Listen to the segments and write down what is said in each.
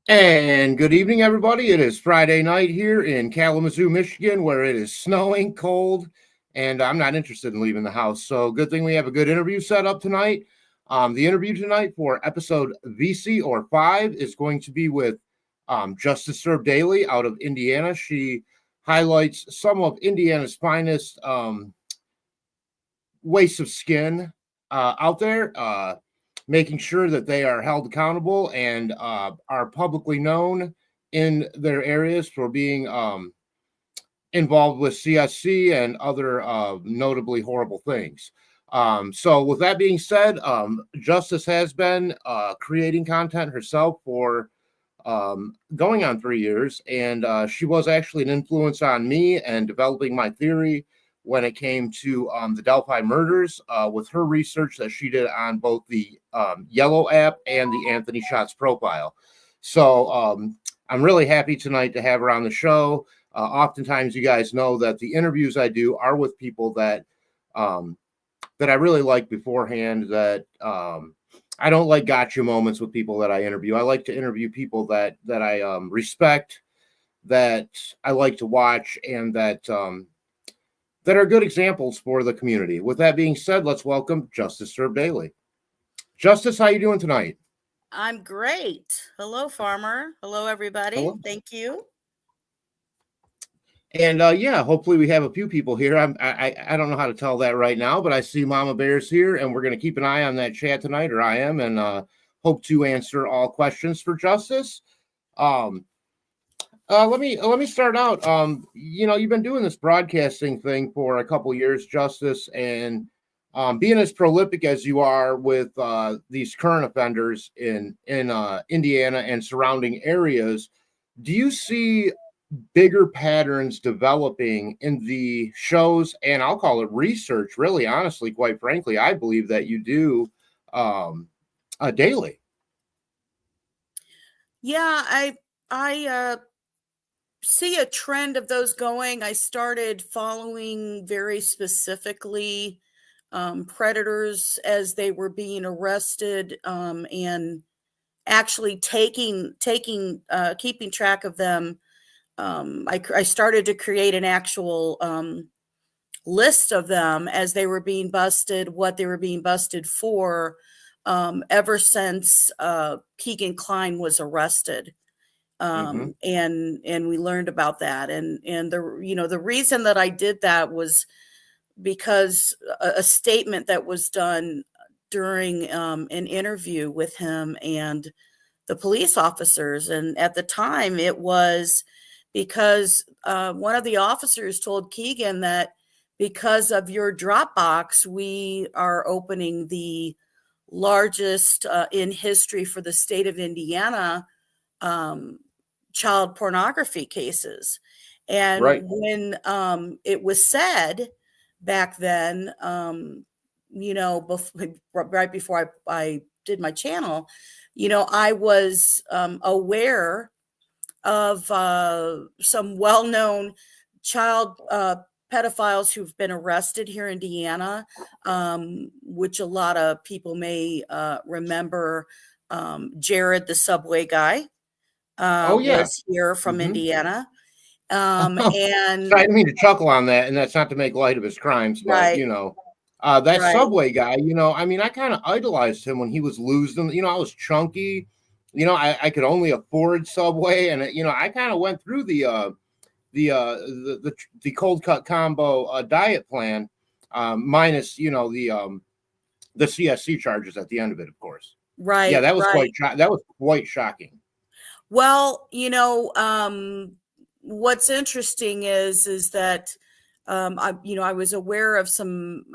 And good evening, everybody. It is Friday night here in Kalamazoo, Michigan, where it is snowing, cold, and I'm not interested in leaving the house. So, good thing we have a good interview set up tonight. The interview tonight for episode Viisi or 5 is going to be with Justice Serb Daly out of Indiana. She highlights some of Indiana's finest wastes of skin out there. Making sure that they are held accountable and are publicly known in their areas for being involved with CSC and other notably horrible things. So with that being said, Justice has been creating content herself for going on 3 years, and she was actually an influence on me and developing my theory when it came to the Delphi murders with her research that she did on both the Yellow app and the Anthony Shots profile. So I'm really happy tonight to have her on the show. Oftentimes, you guys know that the interviews I do are with people that I really like beforehand, that I don't like gotcha moments with people that I interview. I like to interview people that I respect, that I like to watch, and that are good examples for the community. With that being said, let's welcome Justice Serb Daly. Justice, how you doing tonight? I'm great. Hello, Farmer. Hello, everybody. Hello. Thank you. And yeah, hopefully we have a few people here. I don't know how to tell that right now, but I see Mama Bear's here, and we're going to keep an eye on that chat tonight, or I am, and hope to answer all questions for Justice. Let me start out. You've been doing this broadcasting thing for a couple years, Justice, and being as prolific as you are with these current offenders in Indiana and surrounding areas, do you see bigger patterns developing in the shows, and I'll call it research, really, honestly, quite frankly, I believe that you do daily? Yeah, I see a trend of those going. I started following very specifically predators as they were being arrested, and actually keeping track of them. I started to create an actual list of them as they were being busted, what they were being busted for, ever since Keegan Kline was arrested. And we learned about that. And the reason that I did that was because a statement that was done during an interview with him and the police officers. And at the time, it was because one of the officers told Keegan that because of your Dropbox, we are opening the largest in history for the state of Indiana child pornography cases. And Right. when it was said back then, right before I did my channel, I was aware of some well-known child pedophiles who've been arrested here in Indiana, which a lot of people may remember. Jared, the subway guy, was here from Indiana. And I didn't mean to chuckle on that, and that's not to make light of his crimes, but right, that right. Subway guy, I kind of idolized him when he was losing. I was chunky. I could only afford Subway, and I kind of went through the cold cut combo diet plan, minus the CSC charges at the end of it, of course. Right. Yeah, that was right. quite shocking. Well, what's interesting is that I was aware of some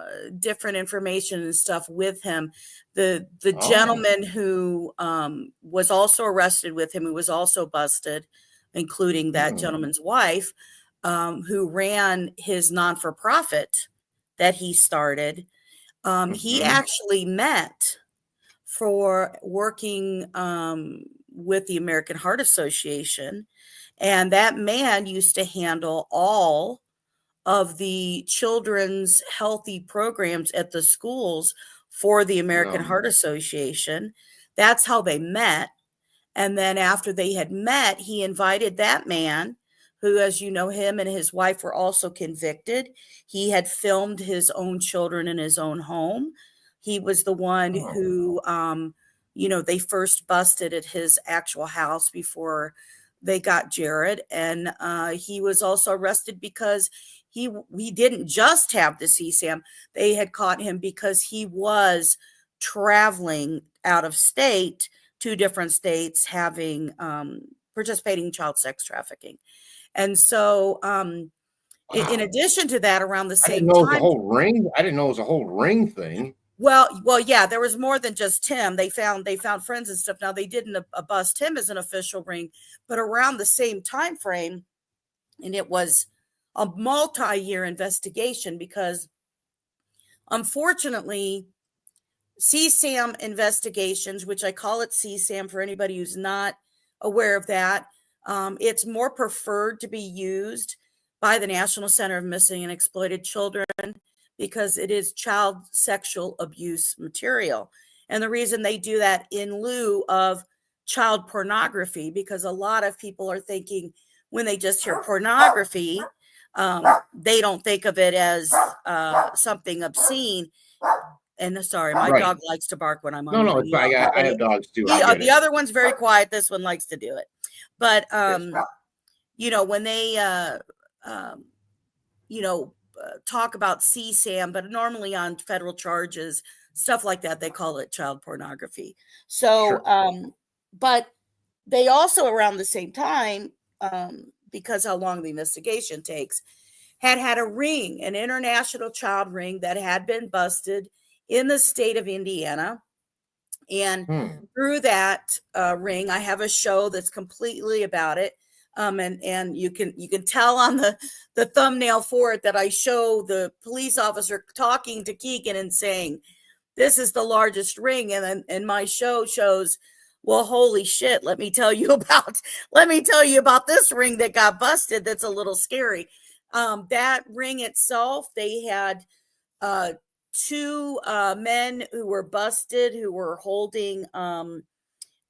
different information and stuff with him. The gentleman who was also arrested with him, who was also busted, including that gentleman's wife, who ran his non-for-profit that he started. He actually met for working with the American Heart Association. And that man used to handle all of the children's healthy programs at the schools for the American Heart Association. That's how they met. And then after they had met, he invited that man, who, as you know, him and his wife were also convicted. He had filmed his own children in his own home. He was the one who, they first busted at his actual house before they got Jared. And he was also arrested because he didn't just have the CSAM. They had caught him because he was traveling out of state, 2 different states, having participating in child sex trafficking. And so in addition to that, around the I didn't same know it was a time, whole ring. I didn't know it was a whole ring thing. well, yeah, there was more than just him. They found friends and stuff. Now, they didn't bust him as an official ring, but around the same time frame, and it was a multi-year investigation because, unfortunately, CSAM investigations, which I call it CSAM for anybody who's not aware of that, it's more preferred to be used by the National Center of Missing and Exploited Children because it is child sexual abuse material. And the reason they do that in lieu of child pornography, because a lot of people are thinking when they just hear pornography, they don't think of it as something obscene. And sorry, my dog likes to bark when I'm on. No, it's fine. I have dogs too. The other one's very quiet. This one likes to do it. But when they talk about CSAM, but normally on federal charges, stuff like that, they call it child pornography. So, but they also, around the same time, because how long the investigation takes, had a ring, an international child ring that had been busted in the state of Indiana. And through that ring, I have a show that's completely about it. And you can tell on the thumbnail for it that I show the police officer talking to Keegan and saying, "This is the largest ring." And my show shows, well, holy shit, let me tell you about this ring that got busted. That's a little scary. That ring itself, they had 2 men who were busted, who were holding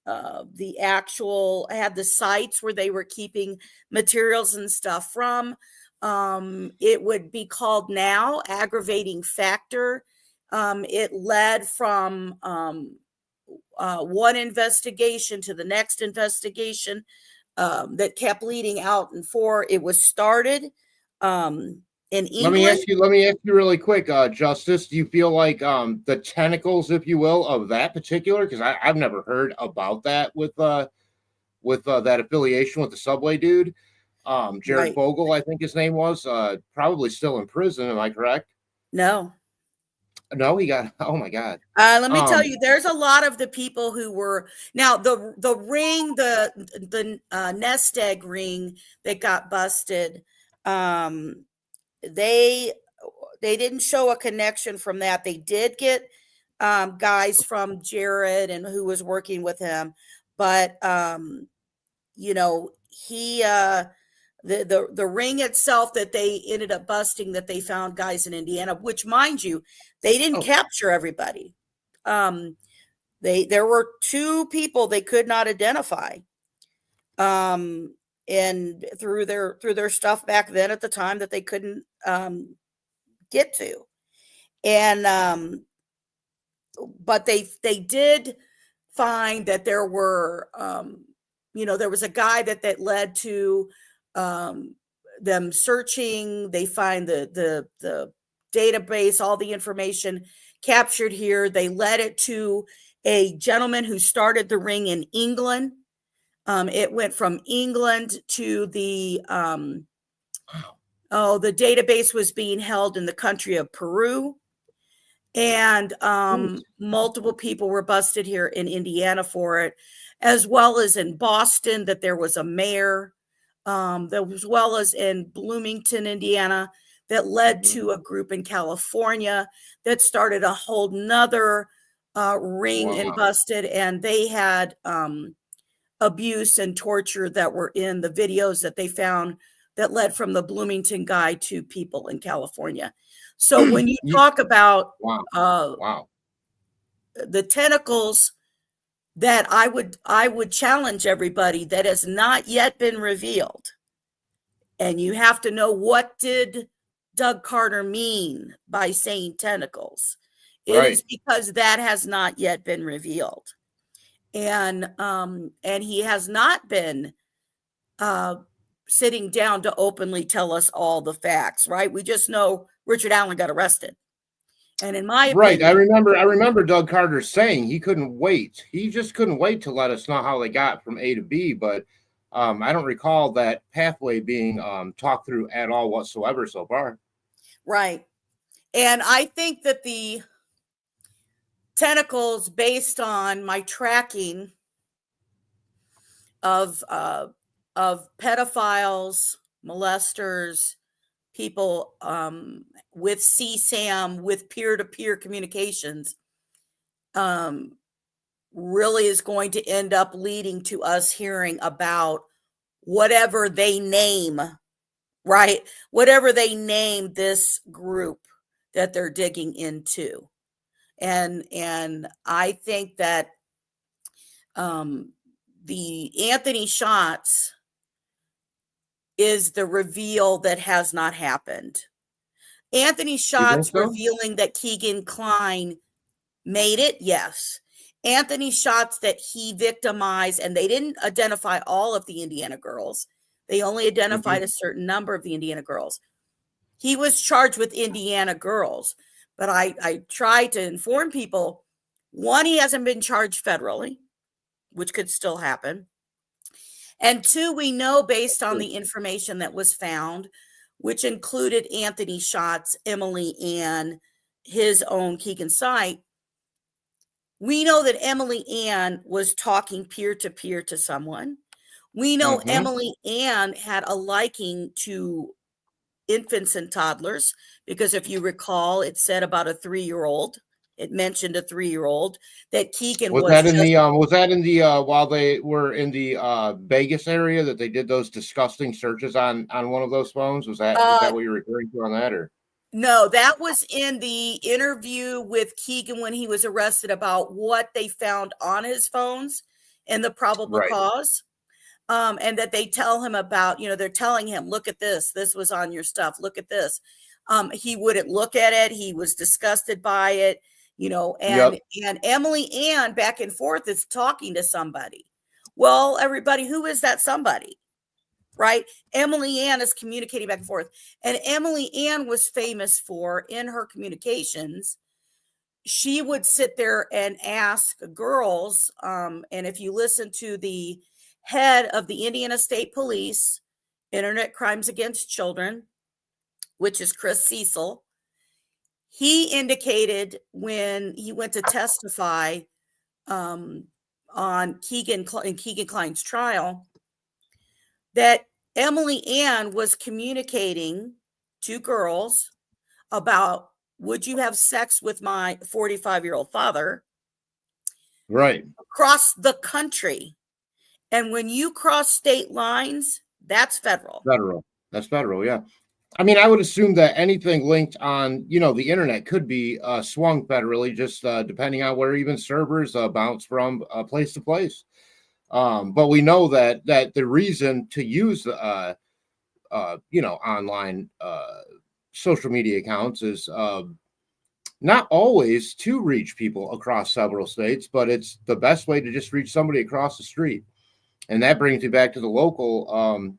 the actual, had the sites where they were keeping materials and stuff from. It would be called now aggravating factor. It led from one investigation to the next investigation that kept leading out. And it was started in England. Let me ask you really quick, Justice. Do you feel like the tentacles, if you will, of that particular? Because I've never heard about that with that affiliation with the Subway dude, Jared Bogle, I think his name was, probably still in prison. Am I correct? No, he got. Oh my God. Let me tell you, there's a lot of the people who were now the ring, the nest egg ring that got busted. They didn't show a connection from that. They did get guys from Jared and who was working with him, but he the ring itself that they ended up busting, that they found guys in Indiana, which, mind you, they didn't capture everybody. There were 2 people they could not identify. And through their stuff back then at the time that they couldn't get to. And but they did find that there were there was a guy that led to them searching. They find the database, all the information captured here. They led it to a gentleman who started the ring in England. It went from England to the database was being held in the country of Peru. And multiple people were busted here in Indiana for it, as well as in Boston, that there was a mayor, as well as in Bloomington, Indiana, that led to a group in California that started a whole nother ring and busted. And they had abuse and torture that were in the videos that they found that led from the Bloomington guy to people in California. So when you talk about the tentacles that I would challenge everybody that has not yet been revealed. And you have to know, what did Doug Carter mean by saying tentacles? It is Right. because that has not yet been revealed. And he has not been sitting down to openly tell us all the facts, right? We just know Richard Allen got arrested. And in my Right. I opinion, remember Doug Carter saying he couldn't wait. He just couldn't wait to let us know how they got from A to B. But I don't recall that pathway being talked through at all whatsoever so far. right. And I think that the tentacles, based on my tracking of pedophiles, molesters, people with CSAM, with peer-to-peer communications, really is going to end up leading to us hearing about whatever they name, right? Whatever they name this group that they're digging into. And I think that the Anthony shots is the reveal that has not happened. Anthony You think shots so? revealing that Keegan Kline made it, yes. Anthony shots that he victimized, and they didn't identify all of the Indiana girls. They only identified a certain number of the Indiana girls. He was charged with Indiana girls, but I tried to inform people, one, he hasn't been charged federally, which could still happen. And two, we know based on the information that was found, which included Anthony shots, Emily, and his own Keegan site, we know that Emily Ann was talking peer to peer to someone. We know Emily Ann had a liking to infants and toddlers, because if you recall, it said about a 3-year-old. It mentioned a 3-year-old that Keegan Was was that in just. the while they were in the Vegas area that they did those disgusting searches on one of those phones? Was that what you're referring to on that, or? No, that was in the interview with Keegan when he was arrested, about what they found on his phones and the probable Right. cause. And that they tell him about, they're telling him, look at this. This was on your stuff. Look at this. He wouldn't look at it. He was disgusted by it, and Emily Ann back and forth is talking to somebody. Well, everybody, who is that somebody? Right? Emily Ann is communicating back and forth. And Emily Ann was famous for, in her communications, she would sit there and ask girls. And if you listen to the head of the Indiana State Police, Internet Crimes Against Children, which is Chris Cecil, he indicated when he went to testify on Keegan Kline's trial, that Emily Ann was communicating to girls about, would you have sex with my 45-year-old father? Right. Across the country. And when you cross state lines, that's federal. That's federal, yeah. I mean, I would assume that anything linked on, the internet could be swung federally, just depending on where even servers bounce from place to place. But we know that the reason to use online social media accounts is not always to reach people across several states, but it's the best way to just reach somebody across the street. And that brings me back to the local.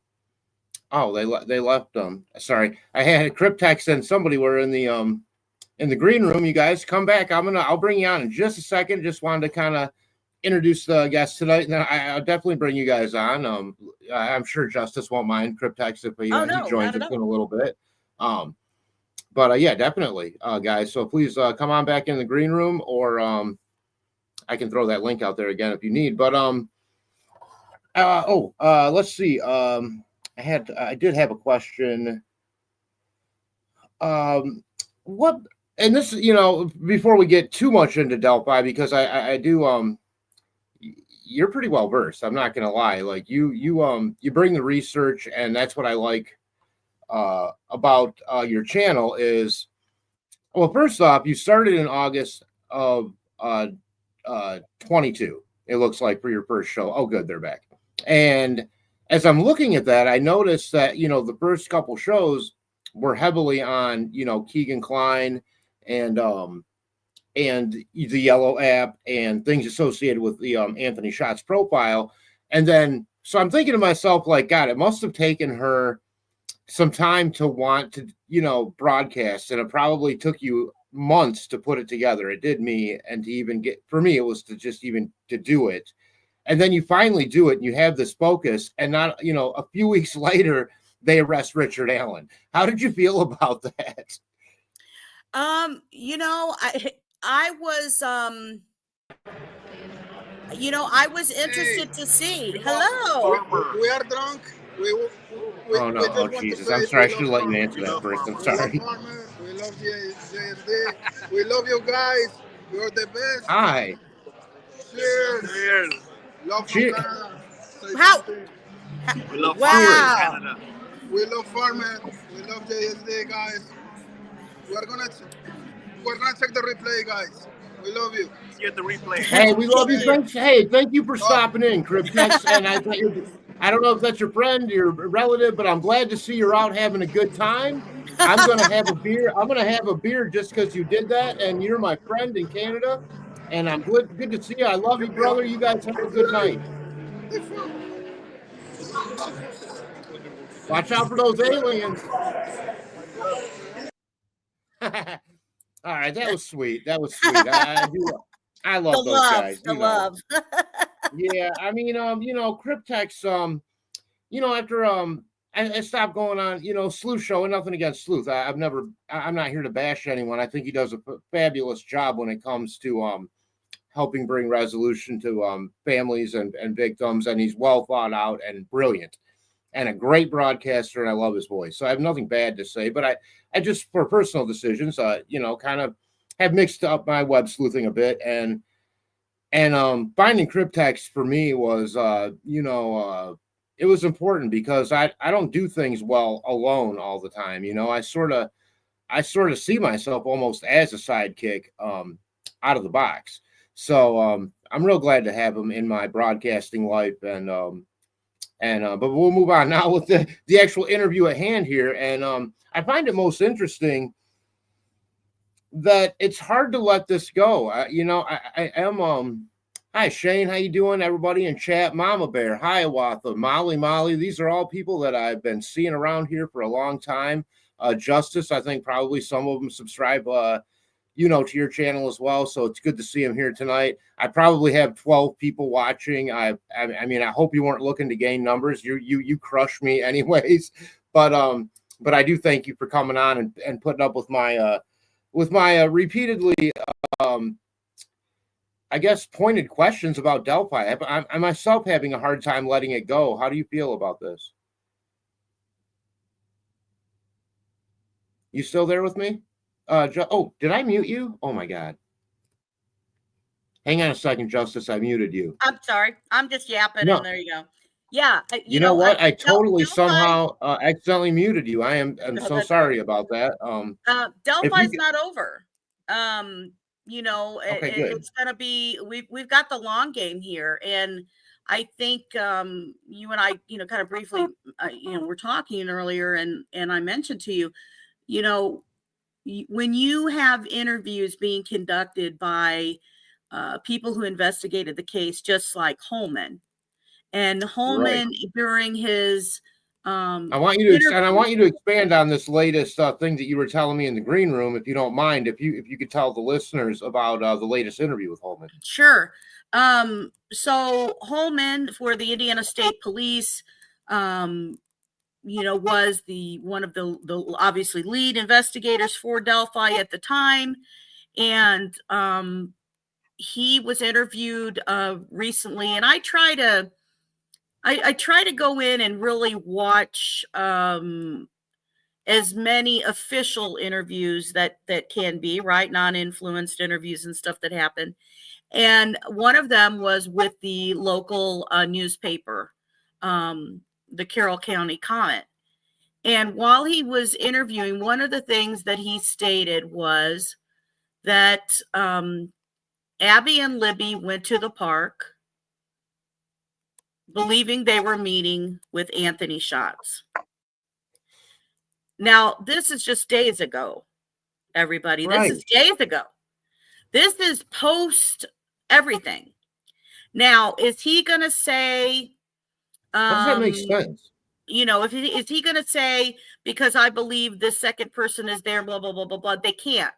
Oh, they left. Sorry, I had a crypt text and somebody were in the green room. You guys come back. I'll bring you on in just a second. Just wanted to kind of introduce the guests tonight. And I'll definitely bring you guys on. I'm sure Justice won't mind crypt text if he joins us in a little bit. But yeah, definitely, guys. So please come on back in the green room, or I can throw that link out there again if you need. But let's see. I did have a question. What, and this, before we get too much into Delphi, because I do, you're pretty well versed. I'm not gonna lie. Like you bring the research, and that's what I like about your channel is, well, first off, you started in August of 22. It looks like for your first show. Oh, good, they're back. And as I'm looking at that, I noticed that the first couple shows were heavily on Keegan Kline and the Yellow app and things associated with the Anthony Shots profile. And then so I'm thinking to myself, like, God, it must have taken her some time to want to broadcast, and it probably took you months to put it together. It did me, and to even get, for me, it was to just even to do it. And then you finally do it and you have this focus, and not a few weeks later they arrest Richard Allen. How did you feel about that? I was I was interested to see. Hello. We are drunk. Oh no! Oh Jesus! I'm sorry. I should have let you answer that first. I'm sorry. We love JSD. We love you guys. You're the best. Hi. Cheers. Cheers. Love Cheers. Canada. How? We love Wow. Canada. We love Farmer. We love JSD, guys. We're gonna check the replay, guys. We love you. Get the replay. Hey, we love you. Thanks. Hey, thank you for stopping in, Cryptex. And I don't know if that's your friend, your relative, but I'm glad to see you're out having a good time. I'm gonna have a beer. I'm gonna have a beer just because you did that, and you're my friend in Canada. And I'm good to see you. I love you, brother. You guys have a good night. Watch out for those aliens. All right, that was sweet. That was sweet. I love those guys. The love. Yeah, I mean, Cryptex, after I stopped going on, Sleuth Show, and nothing against Sleuth. I'm not here to bash anyone. I think he does a fabulous job when it comes to helping bring resolution to families and victims, and he's well thought out and brilliant and a great broadcaster, and I love his voice. So I have nothing bad to say, but I just, for personal decisions, kind of have mixed up my web sleuthing a bit, and finding Cryptex for me was, it was important because I don't do things well alone all the time. I sort of see myself almost as a sidekick out of the box. So I'm real glad to have him in my broadcasting life, but we'll move on now with the actual interview at hand here. And I find it most interesting that it's hard to let this go. I am. Hi Shane, how you doing? Everybody in chat, Mama Bear, Hiawatha, Molly. These are all people that I've been seeing around here for a long time. Justice, I think probably some of them subscribe, to your channel as well. So it's good to see him here tonight. I probably have 12 people watching. I mean, I hope you weren't looking to gain numbers. You crush me anyways. But I do thank you for coming on and putting up with my repeatedly, I guess, pointed questions about Delphi. I'm myself having a hard time letting it go. How do you feel about this? You still there with me? Did I mute you? Oh my God. Hang on a second, Justice. I muted you. I'm sorry. I'm just yapping, No. And there you go. Yeah. You know what? I totally somehow accidentally muted you. I'm so sorry about that. Delphi's not over. Okay, it's going to be, we've got the long game here. And I think you and I, kind of briefly, we're talking earlier, and I mentioned to you, when you have interviews being conducted by people who investigated the case, just like Holman, and Holman during his I want you to expand on this latest thing that you were telling me in the green room, if you don't mind, if you could tell the listeners about the latest interview with Holman. Sure. So Holman for the Indiana State Police, was one of the obviously lead investigators for Delphi at the time, and he was interviewed recently, and I try to go in and really watch as many official interviews that can be, right, non-influenced interviews and stuff that happen. And one of them was with the local newspaper, the Carroll County Comment. And while he was interviewing, one of the things that he stated was that Abby and Libby went to the park believing they were meeting with Anthony Schatz. Now, this is just days ago, everybody. Right. This is days ago. This is post everything. Now, is he going to say, How does that make sense? you know, is he going to say, because I believe this second person is there, blah, blah, blah, blah, blah. They can't.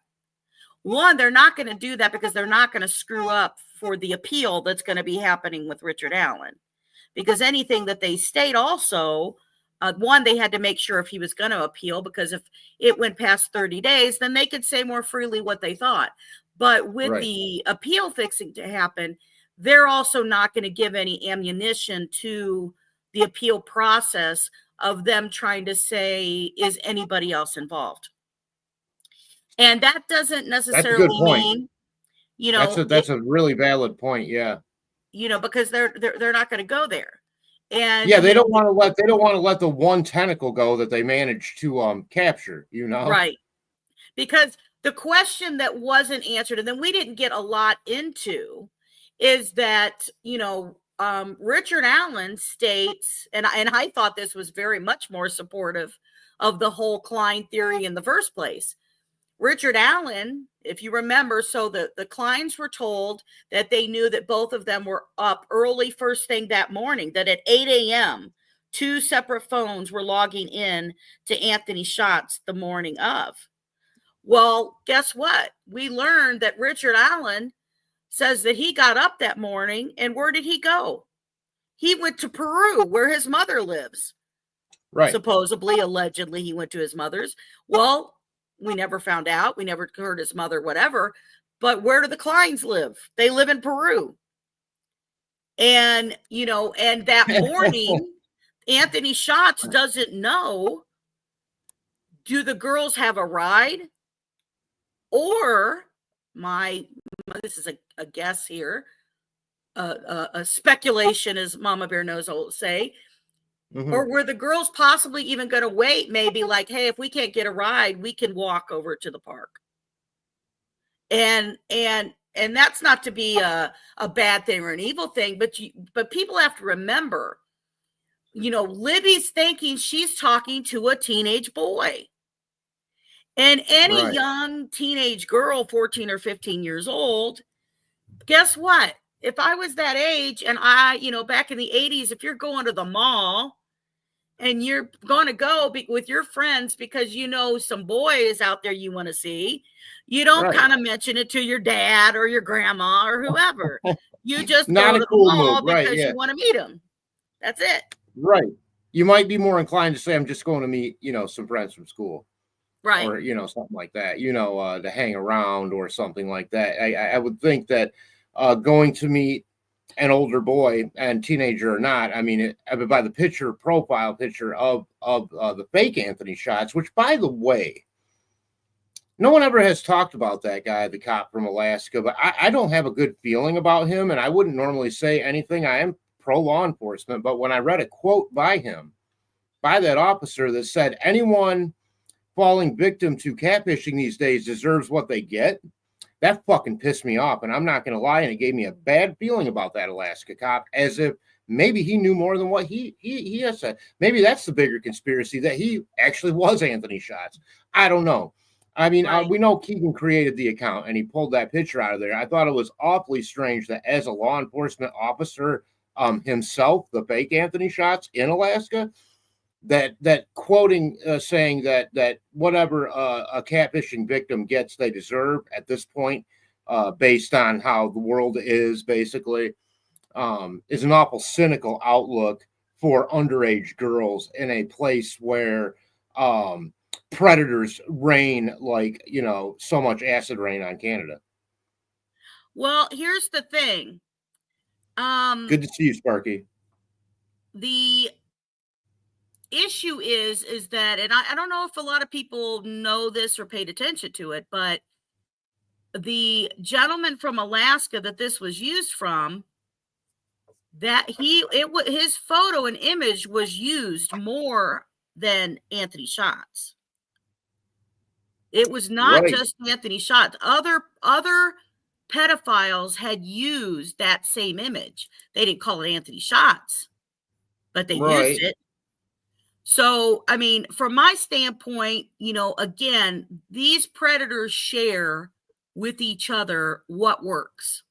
One, they're not going to do that because they're not going to screw up for the appeal that's going to be happening with Richard Allen. Because anything that they state also, one, they had to make sure if he was going to appeal, because if it went past 30 days, then they could say more freely what they thought. But with the appeal fixing to happen, they're also not going to give any ammunition to the appeal process of them trying to say, is anybody else involved? And that doesn't necessarily mean, you know, that's a really valid point. Yeah. You know, because they're not going to go there. And yeah, they don't want to let the one tentacle go that they managed to capture, you know. Right. Because the question that wasn't answered, and then we didn't get a lot into, is that, you know, Richard Allen states, and I thought this was very much more supportive of the whole Klein theory in the first place. Richard Allen, if you remember, so the Kleins were told that they knew that both of them were up early first thing that morning, that at 8 a.m., 2 separate phones were logging in to Anthony Schatz the morning of. Well, guess what? We learned that Richard Allen says that he got up that morning, and where did he go? He went to Peru, where his mother lives. Right. Supposedly, allegedly, he went to his mother's. Well, we never found out. We never heard his mother, whatever. But where do the Kleins live? They live in Peru. And, you know, and that morning, Anthony Schatz doesn't know, do the girls have a ride? Or this is a guess here, a speculation, as Mama Bear knows will say, or were the girls possibly even going to wait, maybe like, hey, if we can't get a ride, we can walk over to the park. And that's not to be a bad thing or an evil thing, but people have to remember, you know, Libby's thinking she's talking to a teenage boy. And any young teenage girl, 14 or 15 years old, guess what? If I was that age, and you know, back in the 80s, if you're going to the mall and you're going to go with your friends because you know some boys out there you want to see, you don't kind of mention it to your dad or your grandma or whoever. You just go to the mall because you want to meet them. That's it. Right. You might be more inclined to say, I'm just going to meet, you know, some friends from school. Right. Or, you know, something like that, you know, to hang around or something like that. I would think that going to meet an older boy, and teenager or not, I mean, by the profile picture of the fake Anthony Schatz, which, by the way, no one ever has talked about that guy, the cop from Alaska, but I don't have a good feeling about him, and I wouldn't normally say anything. I am pro law enforcement, but when I read a quote by him, by that officer that said, anyone falling victim to catfishing these days deserves what they get, that fucking pissed me off, and I'm not going to lie, and it gave me a bad feeling about that Alaska cop, as if maybe he knew more than what he has said. Maybe that's the bigger conspiracy, that he actually was Anthony Schatz. I don't know. I mean, we know Keegan created the account, and he pulled that picture out of there. I thought it was awfully strange that as a law enforcement officer himself, the fake Anthony Schatz in Alaska, that quoting saying that whatever a catfishing victim gets, they deserve at this point, based on how the world is, basically, is an awful cynical outlook for underage girls in a place where predators reign like, you know, so much acid rain on Canada. Well, here's the thing. Good to see you, Sparky. The issue is that, and I don't know if a lot of people know this or paid attention to it, but the gentleman from Alaska that this was used from, that his photo and image was used more than Anthony Schatz. It was not just Anthony Schatz. Other pedophiles had used that same image. They didn't call it Anthony Schatz, but they used Right. it. So, I mean, from my standpoint, again, these predators share with each other what works.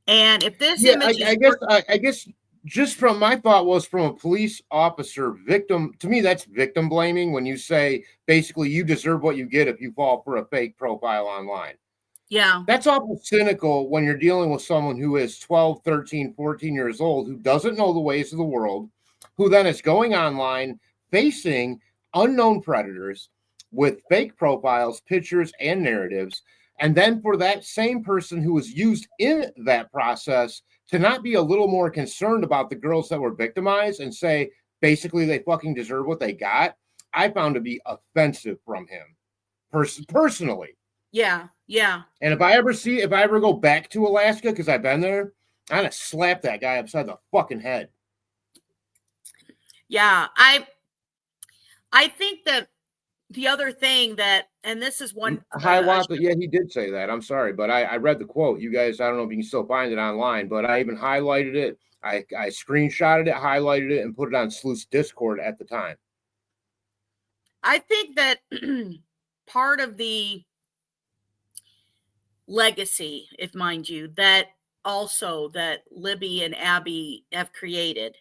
And if this Yeah, image is I guess just from my thought was from a police officer victim to me that's victim blaming when you say basically you deserve what you get if you fall for a fake profile online. yeah, That's awful cynical when you're dealing with someone who is 12, 13, 14 years old, who doesn't know the ways of the world, who then is going online facing unknown predators with fake profiles, pictures, and narratives. And then for that same person who was used in that process to not be a little more concerned about the girls that were victimized and say, basically, they fucking deserve what they got, I found to be offensive from him personally. yeah. And if I ever go back to Alaska, because I've been there, I'm gonna slap that guy upside the fucking head. Yeah, I think that the other thing that, and this is one, Hiawatha, yeah, he did say that. I'm sorry, but I read the quote. You guys, I don't know if you can still find it online, but I even highlighted it. I screenshotted it, highlighted it, and put it on Sleuth's Discord at the time. I think that part of the legacy, if mind you, that also that Libby and Abby have created,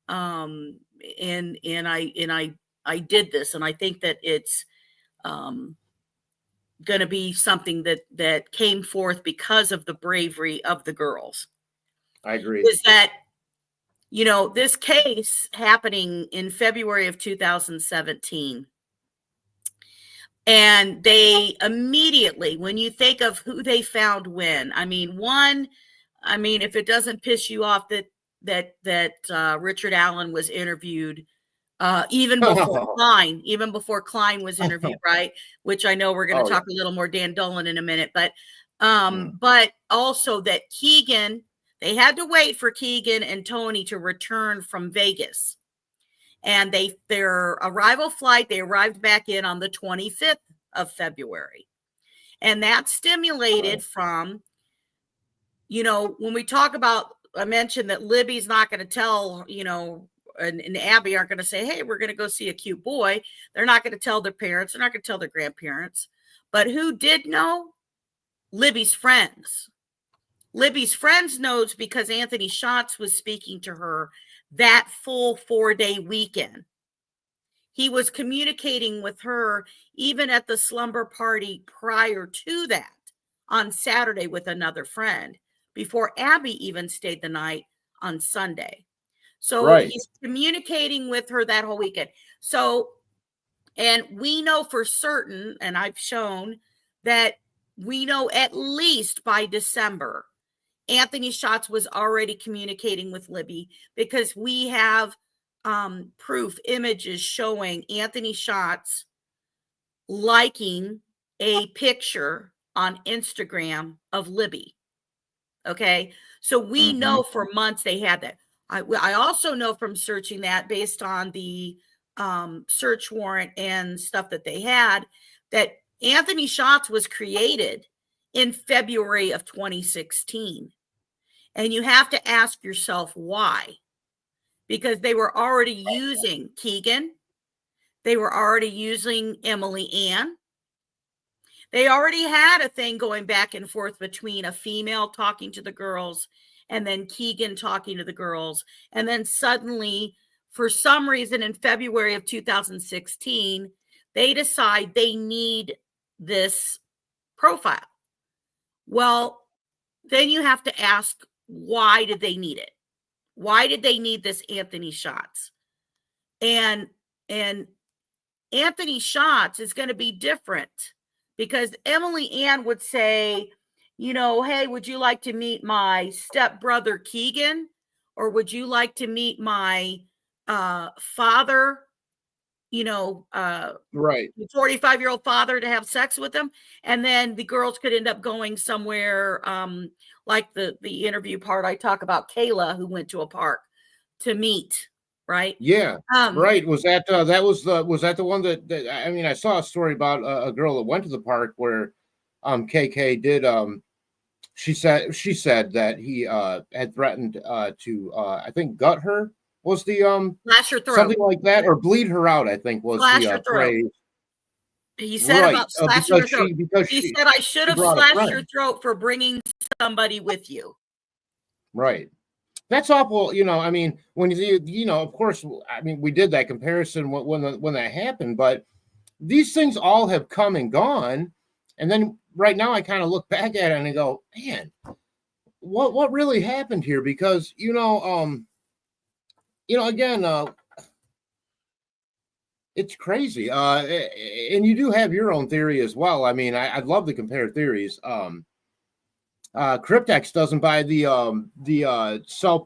and I did this, and I think that it's going to be something that came forth because of the bravery of the girls. I agree. Is that this case happening in February of 2017. And they immediately, when you think of who they found when, if it doesn't piss you off that Richard Allen was interviewed even before Klein was interviewed, right? Which I know we're going to talk a little more Dan Dolan in a minute, but also that Keegan, they had to wait for Keegan and Tony to return from Vegas. And their arrival flight, they arrived back in on the 25th of February. And that stimulated from, when we talk about, I mentioned that Libby's not going to tell, and Abby aren't going to say, hey, we're going to go see a cute boy. They're not going to tell their parents. They're not going to tell their grandparents. But who did know? Libby's friends. Libby's friends knows because Anthony Schatz was speaking to her that full 4-day weekend. He was communicating with her even at the slumber party prior to that on Saturday with another friend before Abby even stayed the night on Sunday. So he's communicating with her that whole weekend. So, and we know for certain, and I've shown that we know at least by December, Anthony Schatz was already communicating with Libby because we have proof images showing Anthony Schatz liking a picture on Instagram of Libby. Okay. So we know for months they had that. I also know from searching that based on the search warrant and stuff that they had that Anthony Schatz was created in February of 2016. And you have to ask yourself why. Because they were already using Keegan. They were already using Emily Ann. They already had a thing going back and forth between a female talking to the girls and then Keegan talking to the girls. And then suddenly, for some reason in February of 2016, they decide they need this profile. Well, then you have to ask, why did they need it? Why did they need this Anthony Schatz? And Anthony Schatz is going to be different because Emily Ann would say, hey, would you like to meet my stepbrother Keegan? Or would you like to meet my father, right, 45-year-old father to have sex with him? And then the girls could end up going somewhere like the interview part I talk about, Kayla, who went to a park to meet, right? Yeah, right. Was that was that the one that I mean, I saw a story about a girl that went to the park where KK did she said that he had threatened to I think gut her was the Slash your throat. something like that, or bleed her out, I think was Slash the your throat. phrase. He said Right, about slashing your throat. because He said, I should have brought a slashed friend. your throat for bringing somebody with you. Right. That's awful. I mean, when of course, I mean, we did that comparison when that happened, but these things all have come and gone. And then right now I kind of look back at it and I go, man, what really happened here? Because, again, it's crazy. And you do have your own theory as well. I mean, I'd love to compare theories. Cryptex doesn't buy the cell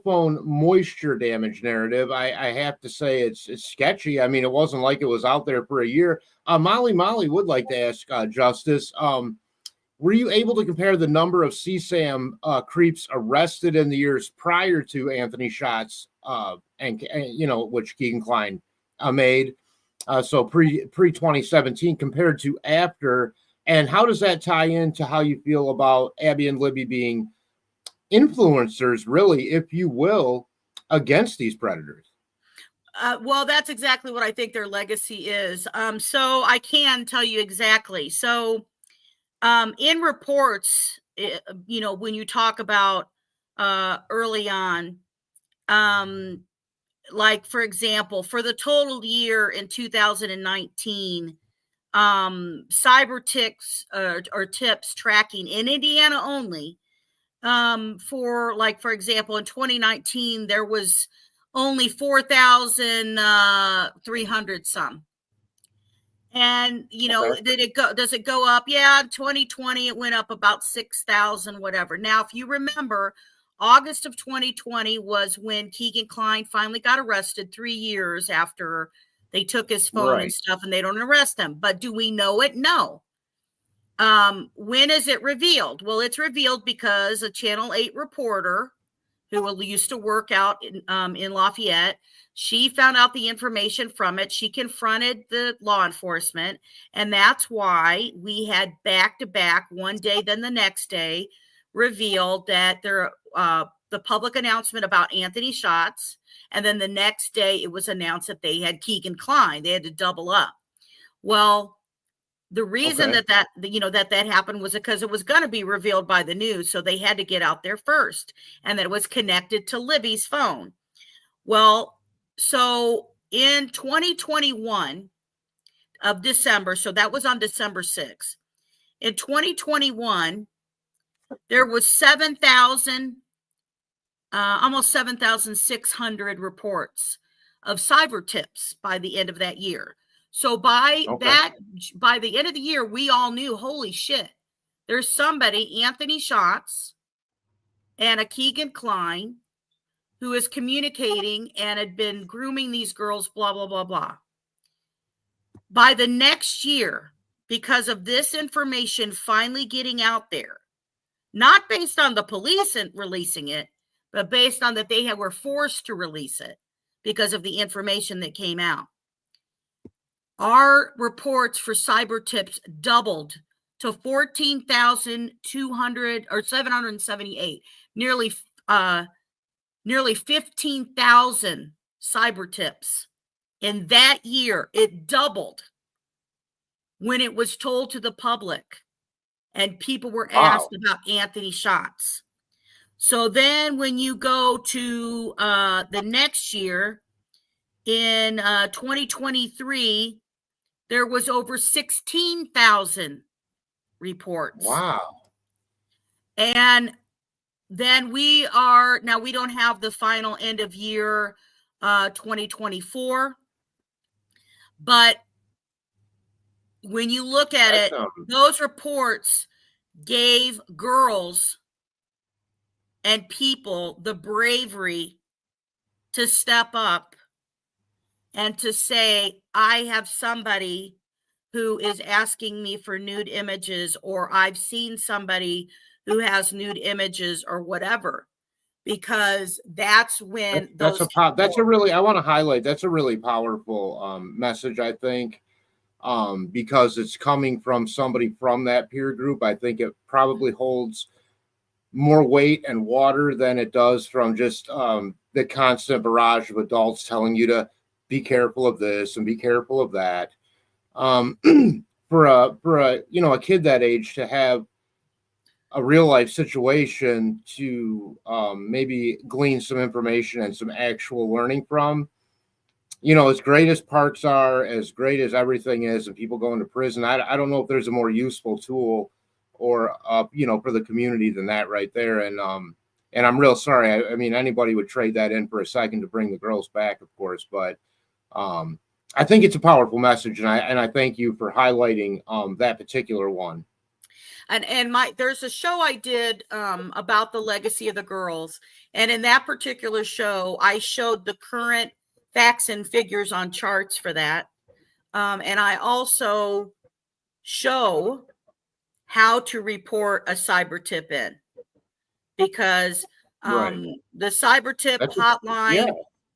phone moisture damage narrative. I have to say it's sketchy. I mean, it wasn't like it was out there for a year. Molly would like to ask Justice. Were you able to compare the number of CSAM creeps arrested in the years prior to Anthony Shots and which Keegan Klein made? So pre 2017 compared to after. And how does that tie into how you feel about Abby and Libby being influencers, really, if you will, against these predators? Well, that's exactly what I think their legacy is. So I can tell you exactly. So in reports, when you talk about early on, like, for example, for the total year in 2019, cyber ticks or tips tracking in Indiana only, for example, in 2019 there was only 4,300 some. And okay. Does it go up? Yeah, 2020 it went up about 6,000 whatever. Now, if you remember, August of 2020 was when Keegan Klein finally got arrested 3 years after they took his phone and stuff, and they don't arrest him. But do we know it? No. When is it revealed? Well, it's revealed because a Channel 8 reporter who used to work out in Lafayette, she found out the information from it. She confronted the law enforcement, and that's why we had back-to-back, one day, then the next day, revealed that the public announcement about Anthony Shots, and then the next day it was announced that they had Keegan Klein. They had to double up. Well, the reason that happened was because it was going to be revealed by the news, so they had to get out there first, and that it was connected to Libby's phone. Well, so in 2021 of December, so that was on December 6th. In 2021, there was almost 7,600 reports of cyber tips by the end of that year. So by the end of the year, we all knew, holy shit, there's somebody, Anthony Shots and a Keegan Klein, who is communicating and had been grooming these girls, blah, blah, blah, blah. By the next year, because of this information finally getting out there, not based on the police releasing it, but based on that they were forced to release it because of the information that came out. Our reports for cyber tips doubled to 14,200 or 778, nearly 15,000 cyber tips in that year. It doubled when it was told to the public and people were asked about Anthony Shots. So then when you go to the next year, in 2023, there was over 16,000 reports. Wow. And then we don't have the final end of year 2024. But when you look at it, those reports gave girls and people the bravery to step up and to say, I have somebody who is asking me for nude images, or I've seen somebody who has nude images, or whatever, because that's when I want to highlight, that's a really powerful message, I think, because it's coming from somebody from that peer group. I think it probably holds more weight and water than it does from just the constant barrage of adults telling you to be careful of this and be careful of that. Um, for a a kid that age to have a real life situation to maybe glean some information and some actual learning from. As great as parks are, as great as everything is, and people going to prison, I don't know if there's a more useful tool or for the community than that right there. And I'm real sorry. I mean, anybody would trade that in for a second to bring the girls back, of course, but I think it's a powerful message, and I thank you for highlighting that particular one. And there's a show I did about the legacy of the girls, and in that particular show, I showed the current facts and figures on charts for that, and I also show how to report a cyber tip in, because Right. the cyber tip That's hotline yeah.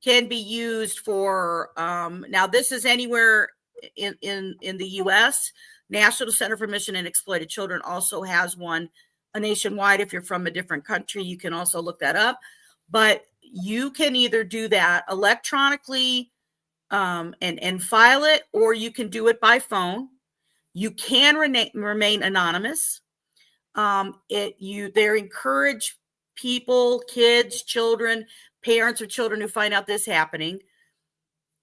can be used for now this is anywhere in the US. National Center for Missing and Exploited Children also has one nationwide. If you're from a different country, you can also look that up, but you can either do that electronically and file it, or you can do it by phone. You can remain anonymous. They encourage people, kids, children, parents of children who find out this happening.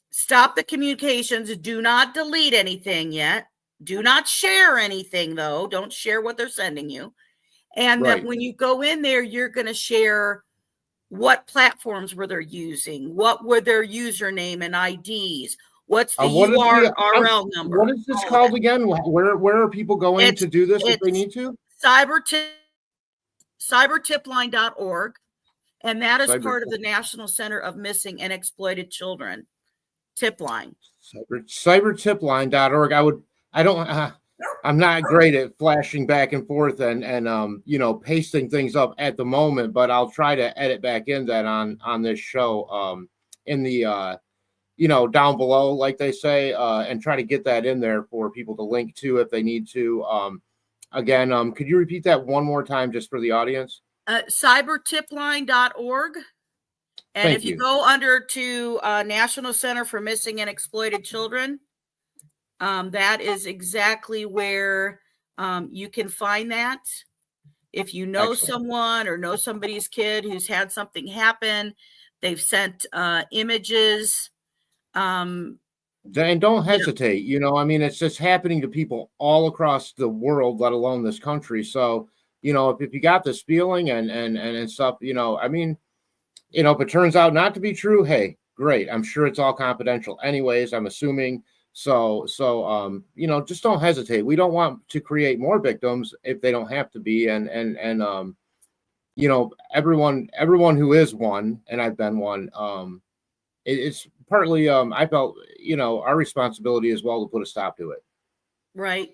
Stop the communications. Do not delete anything yet. Do not share anything, though. Don't share what they're sending you. And Right. that when you go in there, you're going to share what platforms were they using, what were their username and IDs, what's the URL number. What is this called again? Where are people going to do this if they need to? Cybertipline.org, and that is part of the National Center of Missing and Exploited Children tip line. Cybertipline.org. I'm not great at flashing back and forth and pasting things up at the moment, but I'll try to edit back in that on this show in the down below, like they say, and try to get that in there for people to link to if they need to. Again, could you repeat that one more time just for the audience? Cybertipline.org. And if you go under to National Center for Missing and Exploited Children, that is exactly where you can find that. If you know someone or know somebody's kid who's had something happen, they've sent images. And don't hesitate. It's just happening to people all across the world, let alone this country. So, if you got this feeling and stuff, if it turns out not to be true, hey, great. I'm sure it's all confidential anyways, I'm assuming. So just don't hesitate. We don't want to create more victims if they don't have to be. And everyone who is one, and I've been one, it's partly, I felt, our responsibility as well to put a stop to it. Right.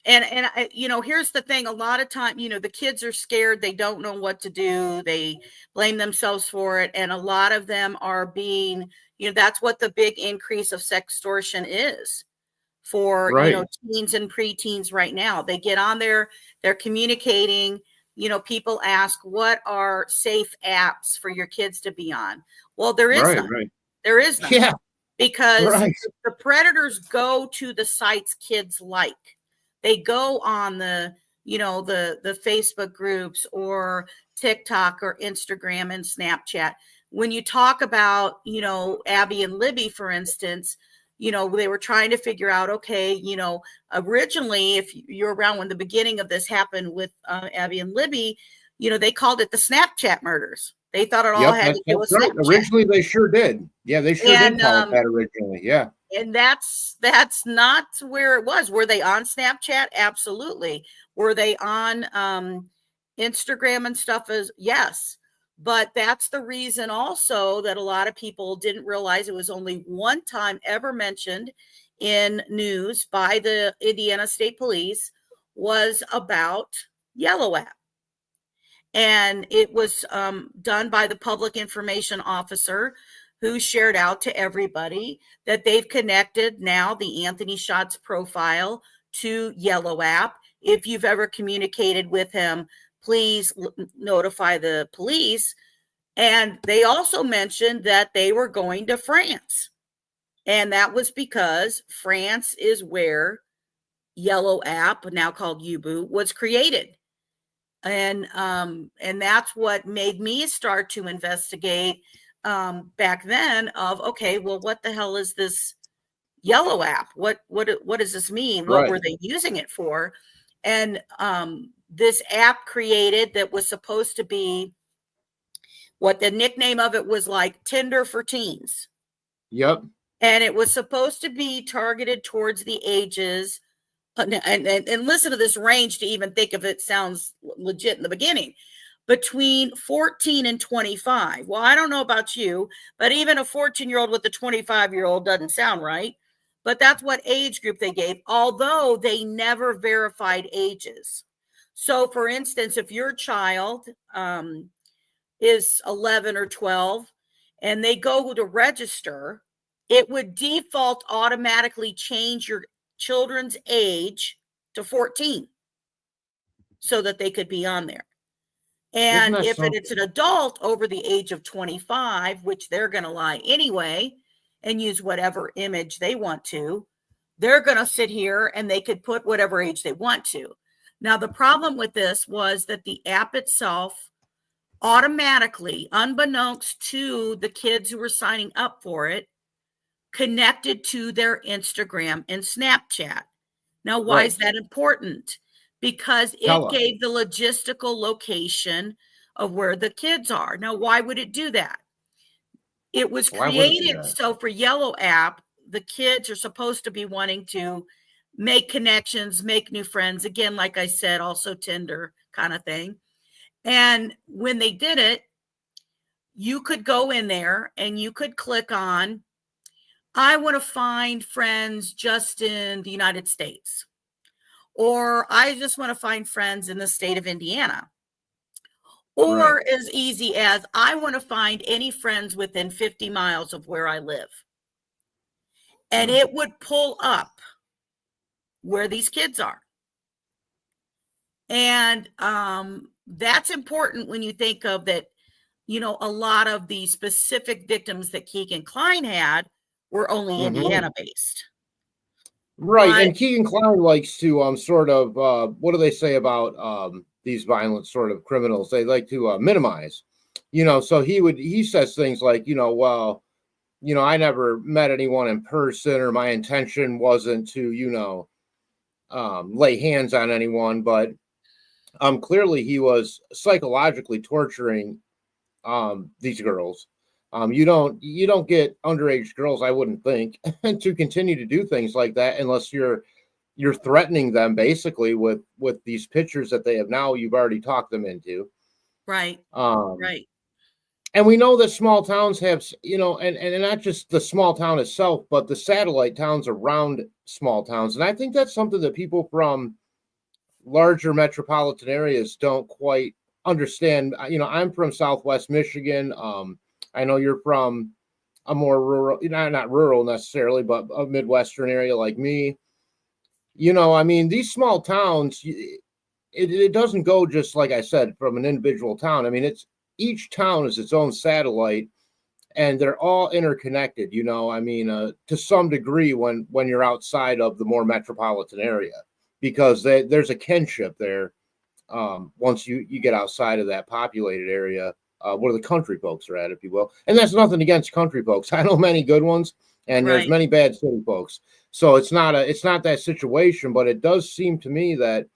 And here's the thing. A lot of time, the kids are scared. They don't know what to do. They blame themselves for it. And a lot of them are being, that's what the big increase of sextortion is for, teens and preteens right now. They get on there, they're communicating, people ask, what are safe apps for your kids to be on? Well, there is none. Right. There is none. Yeah. Because the predators go to the sites kids like. They go on the Facebook groups or TikTok or Instagram and Snapchat. When you talk about, Abby and Libby, for instance, they were trying to figure out, okay, originally, if you're around when the beginning of this happened with Abby and Libby, they called it the Snapchat murders. They thought it all had to do with Snapchat. Originally, they sure did. Yeah, they sure did call it that originally. Yeah. And that's not where it was. Were they on Snapchat? Absolutely. Were they on Instagram and stuff? Yes. But that's the reason also that a lot of people didn't realize it was only one time ever mentioned in news by the Indiana State Police was about Yellow App. And it was done by the public information officer who shared out to everybody that they've connected now the Anthony Schatz profile to Yellow App. If you've ever communicated with him, please notify the police. And they also mentioned that they were going to France. And that was because France is where Yellow app, now called Yubu, was created. And that's what made me start to investigate back then of, okay, well, what the hell is this Yellow app? What does this mean? What were they using it for? And this app created that was supposed to be, what the nickname of it was, like Tinder for teens. Yep. And it was supposed to be targeted towards the ages, and listen to this range to even think if it sounds legit in the beginning, between 14 and 25. Well, I don't know about you, but even a 14-year-old with a 25-year-old doesn't sound right. But that's what age group they gave, although they never verified ages. So, for instance, if your child is 11 or 12 and they go to register, it would default automatically change your children's age to 14 so that they could be on there. And if it's an adult over the age of 25, which they're going to lie anyway and use whatever image they want to, they're going to sit here and they could put whatever age they want to. Now, the problem with this was that the app itself automatically, unbeknownst to the kids who were signing up for it, connected to their Instagram and Snapchat. Now, why is that important? Because it gave the logistical location of where the kids are. Now, why would it do that? It was created so for Yellow app, the kids are supposed to be wanting to make connections, make new friends. Again, like I said, also Tinder kind of thing. And when they did it, you could go in there and you could click on, I want to find friends just in the United States, or I just want to find friends in the state of Indiana, or as easy as I want to find any friends within 50 miles of where I live. And it would pull up where these kids are. And that's important when you think of that, you know, a lot of the specific victims that Keegan Kline had were only Indiana based. Right. And Keegan Kline likes to sort of, what do they say about these violent sort of criminals? They like to minimize, you know, so he says things like, you know, well, you know, I never met anyone in person, or my intention wasn't to, you know, lay hands on anyone, but clearly he was psychologically torturing these girls. You don't get underage girls, I wouldn't think, to continue to do things like that unless you're threatening them basically with these pictures that they have now you've already talked them into. Right. Right. And we know that small towns have, you know, and not just the small town itself, but the satellite towns around small towns. And I think that's something that people from larger metropolitan areas don't quite understand. You know, I'm from Southwest Michigan. I know you're from a more rural, not rural necessarily, but a Midwestern area like me. You know, I mean, these small towns, it doesn't go just like I said from an individual town. I mean, each town is its own satellite, and they're all interconnected. You know, I mean, to some degree when you're outside of the more metropolitan area, because there's a kinship there. Once you get outside of that populated area, where the country folks are at, if you will. And that's nothing against country folks. I know many good ones, and there's many bad city folks. So it's not that situation, but it does seem to me that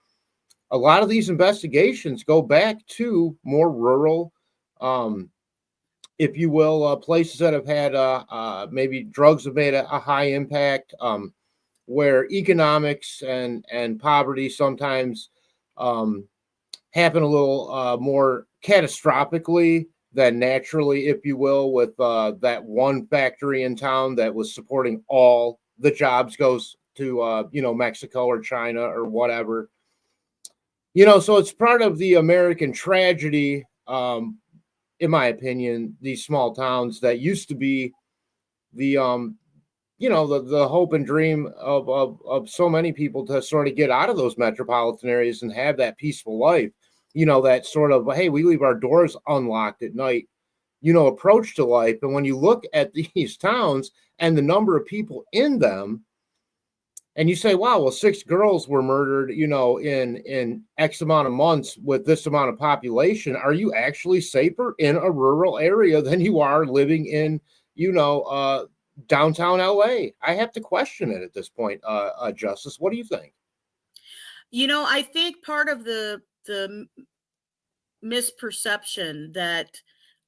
a lot of these investigations go back to more rural, if you will, places that have had maybe drugs have made a high impact, where economics and poverty sometimes happen a little more catastrophically than naturally, if you will, with that one factory in town that was supporting all the jobs goes to, you know, Mexico or China or whatever. You know, so it's part of the American tragedy, in my opinion, these small towns that used to be the, you know, the hope and dream of so many people to sort of get out of those metropolitan areas and have that peaceful life. that sort of, hey, we leave our doors unlocked at night, approach to life. And when you look at these towns and the number of people in them, and you say, wow, well, 6 girls were murdered, in X amount of months with this amount of population. Are you actually safer in a rural area than you are living in, downtown LA? I have to question it at this point. Justice, what do you think? I think part of the misperception that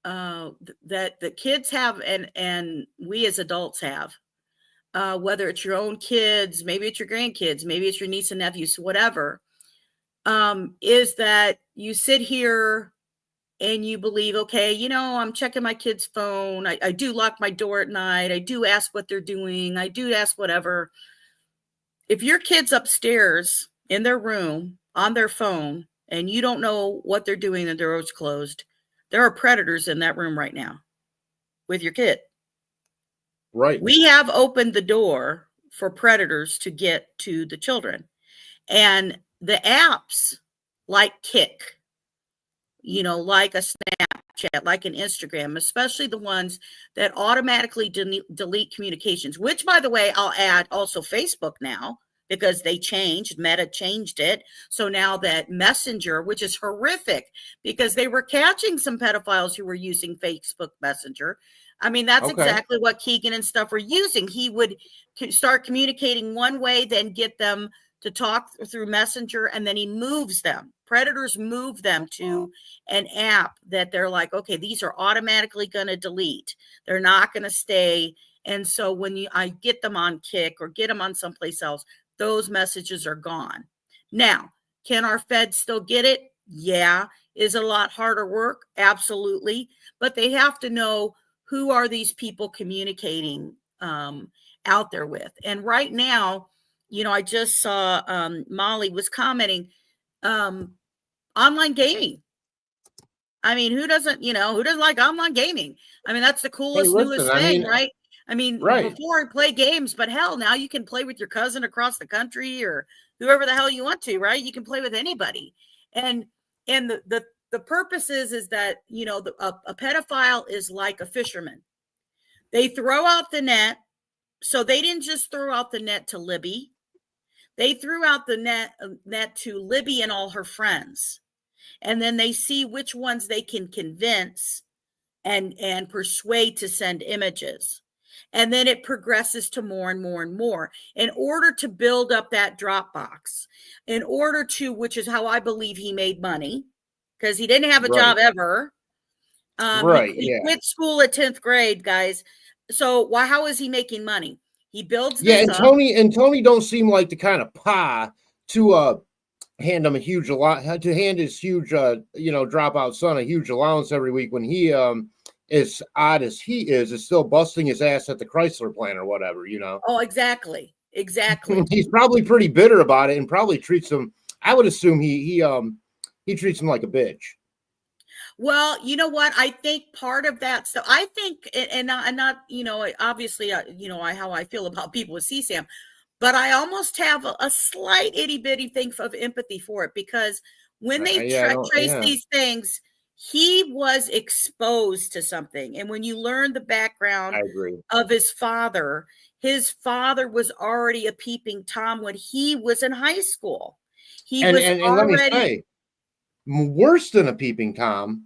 that the kids have and we as adults have, whether it's your own kids, maybe it's your grandkids, maybe it's your niece and nephews, whatever, is that you sit here and you believe, okay, I'm checking my kid's phone. I do lock my door at night. I do ask what they're doing. I do ask whatever. If your kid's upstairs in their room on their phone and you don't know what they're doing and the door's closed, there are predators in that room right now with your kid. Right. We have opened the door for predators to get to the children. And the apps like Kick, like a Snapchat, like an Instagram, especially the ones that automatically delete communications, which, by the way, I'll add also Facebook now, because they changed, Meta changed it. So now that Messenger, which is horrific because they were catching some pedophiles who were using Facebook Messenger. I mean, that's exactly what Keegan and stuff were using. He would start communicating one way, then get them to talk through Messenger, and then he moves them. Predators move them to an app that they're like, okay, these are automatically going to delete. They're not going to stay. And so when I get them on Kick or get them on someplace else, those messages are gone. Now, can our feds still get it? Yeah. Is it a lot harder work? Absolutely. But they have to know who are these people communicating out there with. And right now, I just saw Molly was commenting online gaming. I mean, who doesn't like online gaming? I mean, that's the coolest, newest thing, right? I mean, before I play games, but hell, now you can play with your cousin across the country or whoever the hell you want to, right? You can play with anybody. And the purpose is that, a pedophile is like a fisherman. They throw out the net. So they didn't just throw out the net to Libby. They threw out the net to Libby and all her friends. And then they see which ones they can convince and persuade to send images. And then it progresses to more and more and more in order to build up that Dropbox, in order to, which is how I believe he made money, because he didn't have a job ever. He quit school at 10th grade, guys. So how is he making money? He builds this up. Tony don't seem like the kind of pa to hand him hand his huge dropout son a huge allowance every week when he as odd as he is still busting his ass at the Chrysler plant or whatever, Oh, exactly. He's probably pretty bitter about it and probably treats him, I would assume he treats him like a bitch. Well, you know what? I think part of that. So I think, and not, obviously, how I feel about people with CSAM, but I almost have a slight itty bitty thing of empathy for it, because when they trace these things, he was exposed to something. And when you learn the background of his father was already a peeping Tom when he was in high school. And let me say, worse than a peeping Tom,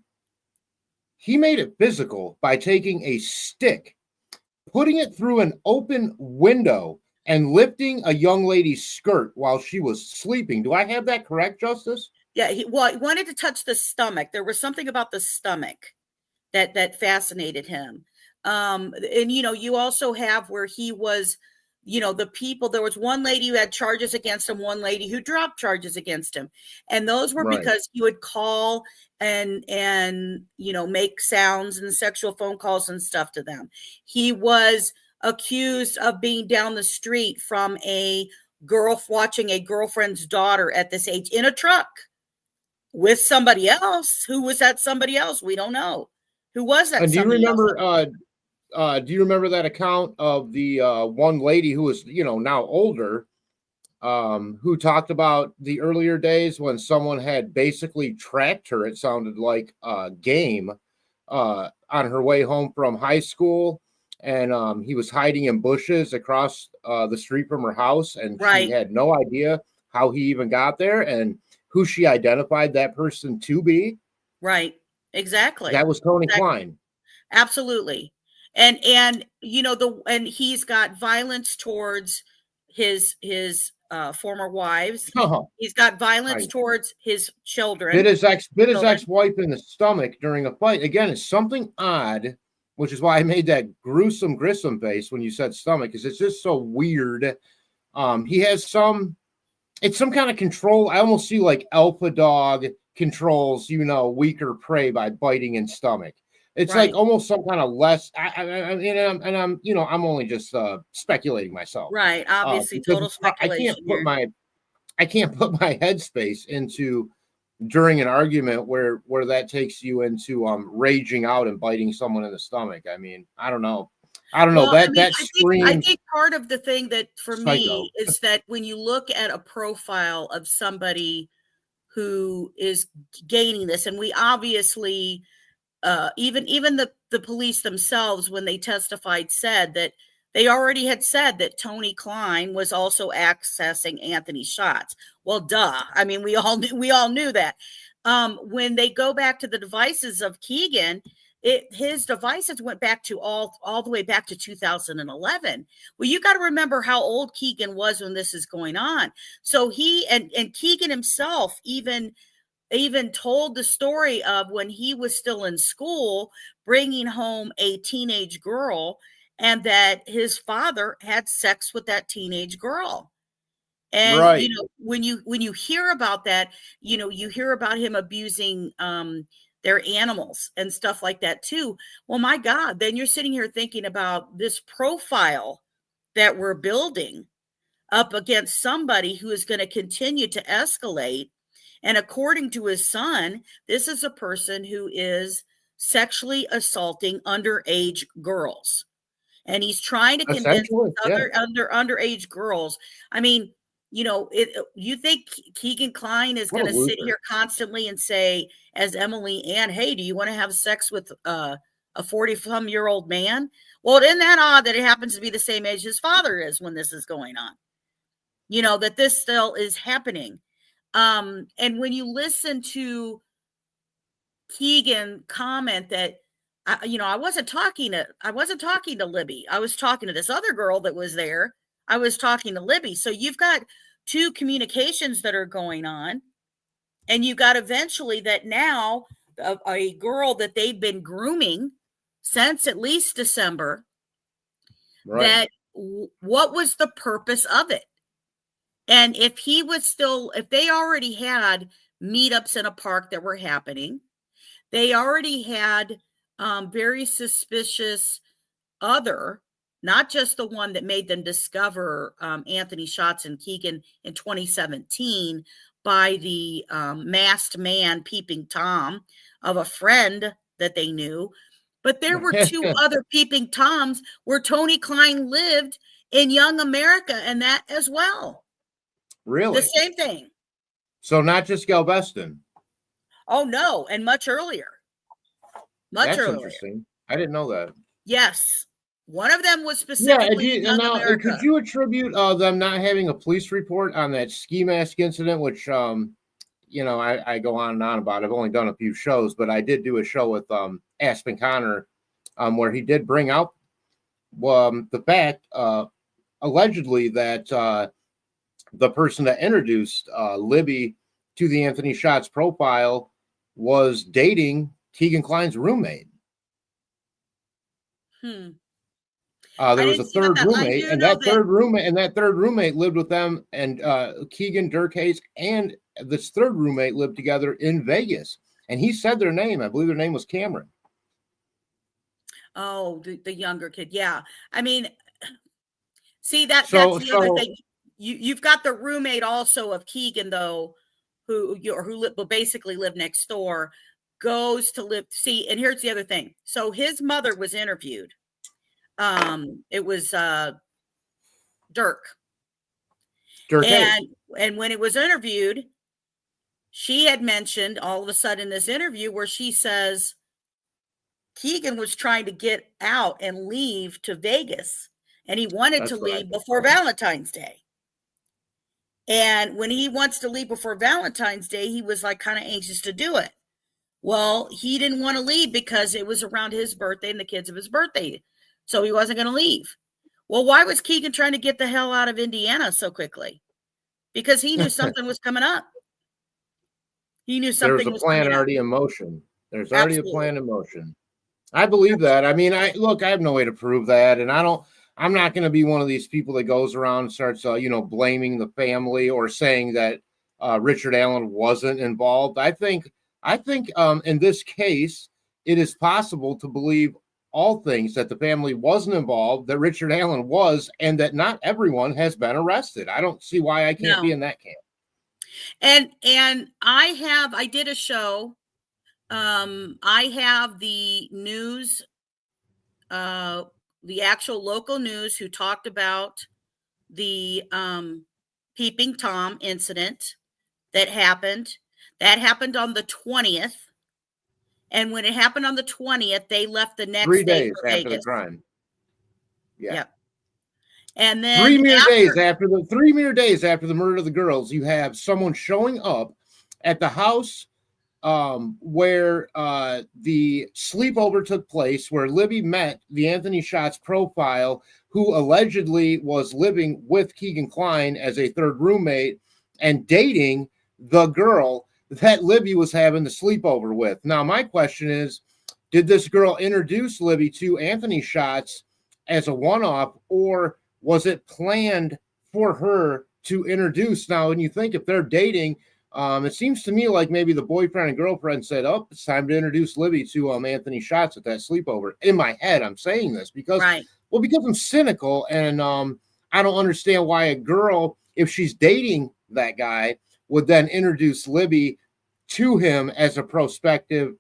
he made it physical by taking a stick, putting it through an open window, and lifting a young lady's skirt while she was sleeping. Do I have that correct, Justice? Yeah, he wanted to touch the stomach. There was something about the stomach that fascinated him. And you also have where he was, the people, there was one lady who had charges against him, one lady who dropped charges against him. And those were because he would call and make sounds and sexual phone calls and stuff to them. He was accused of being down the street from a girl watching a girlfriend's daughter at this age in a truck with somebody else. Who was that somebody else? We don't know. Who was that? Do you remember? Do you remember that account of the one lady who was, now older, who talked about the earlier days when someone had basically tracked her. It sounded like a game on her way home from high school, and he was hiding in bushes across the street from her house, and she Right. had no idea how he even got there and who she identified that person to be. Right. Exactly. That was Tony Exactly. Klein. Absolutely. And you know, and he's got violence towards his former wives. Oh, He's got violence I towards his children. bit his Children. ex-wife in the stomach during a fight. Again, it's something odd, which is why I made that grissom face when you said stomach, because it's just so weird. He has it's some kind of control. I almost see like alpha dog controls, weaker prey by biting in stomach. It's Right. like almost some kind of less. I'm only just speculating myself. Right. Obviously, Because total speculation here. I can't put my headspace into during an argument where that takes you into raging out and biting someone in the stomach. I mean, I don't know. Well, That I mean, screams. I think part of the thing that for Psycho. me is that when you look at a profile of somebody who is gaining this, and we obviously even the police themselves, when they testified, said that they already had said that Tony Klein was also accessing Anthony's shots. Well, duh. I mean, we all knew that. When they go back to the devices of Keegan, his devices went back to all the way back to 2011. Well, you got to remember how old Keegan was when this is going on. So he and Keegan himself even told the story of when he was still in school, bringing home a teenage girl, and that his father had sex with that teenage girl. And Right. when you hear about that, you hear about him abusing their animals and stuff like that too. Well, my God, then you're sitting here thinking about this profile that we're building up against somebody who is going to continue to escalate. And according to his son, this is a person who is sexually assaulting underage girls. And he's trying to convince underage girls. I mean, you think Keegan Klein is going to sit here constantly and say, as Emily Ann, hey, do you want to have sex with a 40-some-year-old man? Well, isn't that odd that it happens to be the same age his father is when this is going on? That this still is happening. And when you listen to Keegan comment that, I wasn't talking to Libby. I was talking to this other girl that was there. I was talking to Libby. So you've got two communications that are going on, and you got eventually that now a girl that they've been grooming since at least December. Right. That what was the purpose of it? And if they already had meetups in a park that were happening, they already had very suspicious not just the one that made them discover Anthony Shots and Keegan in 2017 by the masked man peeping Tom of a friend that they knew. But there were two other peeping Toms where Tony Klein lived in Young America, and that as well. Really? The same thing. So not just Galveston. Oh, no. And much earlier. That's interesting. I didn't know that. Yes. One of them was specifically Young America. Could you attribute them not having a police report on that ski mask incident, which, I go on and on about. I've only done a few shows, but I did do a show with Aspen Connor where he did bring out the fact, allegedly, that the person that introduced Libby to the Anthony Shots profile was dating Keegan Klein's roommate. There was a third roommate, and that third roommate lived with them, and Keegan, Dirk Hayes, and this third roommate lived together in Vegas. And he said their name. I believe their name was Cameron. Oh, the younger kid. Yeah. I mean, see, that's the other thing. You've got the roommate also of Keegan, though, who basically lived next door, goes to live. See, and here's the other thing. So his mother was interviewed. It was Dirk. Sure case. And when it was interviewed, she had mentioned all of a sudden this interview where she says Keegan was trying to get out and leave to Vegas, and he wanted That's to what I leave think. before Valentine's Day. And when he wants to leave before Valentine's Day, he was like kind of anxious to do it. Well, he didn't want to leave because it was around his birthday and the kids of his birthday. So he wasn't going to leave. Well, why was Keegan trying to get the hell out of Indiana so quickly? Because he knew something was coming up. He knew something There's a was plan coming up. already in motion. There's already Absolutely. a plan in motion. I believe that. I mean, I have no way to prove that, and I'm not going to be one of these people that goes around and starts, blaming the family or saying that Richard Allen wasn't involved. I think, in this case, it is possible to believe all things, that the family wasn't involved, that Richard Allen was, and that not everyone has been arrested. I don't see why I can't be in that camp. And I did a show. I have the news, the actual local news, who talked about the Peeping Tom incident that happened. That happened on the 20th. And when it happened on the 20th, they left the next 3 day days for after Vegas. the crime. Yeah. Yep. And then 3 mere days after the murder of the girls, you have someone showing up at the house where the sleepover took place, where Libby met the Anthony Schatz profile, who allegedly was living with Keegan Kline as a third roommate and dating the girl that Libby was having the sleepover with. Now, my question is, did this girl introduce Libby to Anthony Schatz as a one-off, or was it planned for her to introduce? Now, when you think if they're dating, it seems to me like maybe the boyfriend and girlfriend said, "Oh, it's time to introduce Libby to Anthony Schatz at that sleepover." In my head, I'm saying this because I'm cynical, and I don't understand why a girl, if she's dating that guy, would then introduce Libby to him as a prospective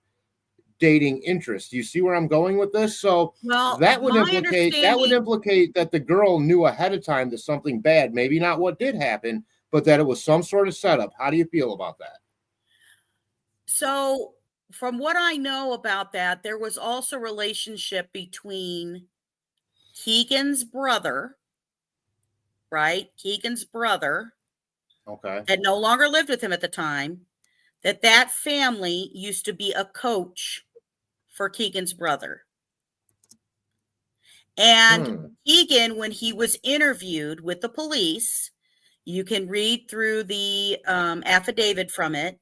dating interest. Do you see where I'm going with this? So that would implicate that the girl knew ahead of time that something bad, maybe not what did happen, but that it was some sort of setup. How do you feel about that? So from what I know about that, there was also a relationship between Keegan's brother, right? Keegan's brother, okay, that no longer lived with him at the time, that family used to be a coach for Keegan's brother. And Keegan, when he was interviewed with the police, you can read through the affidavit from it.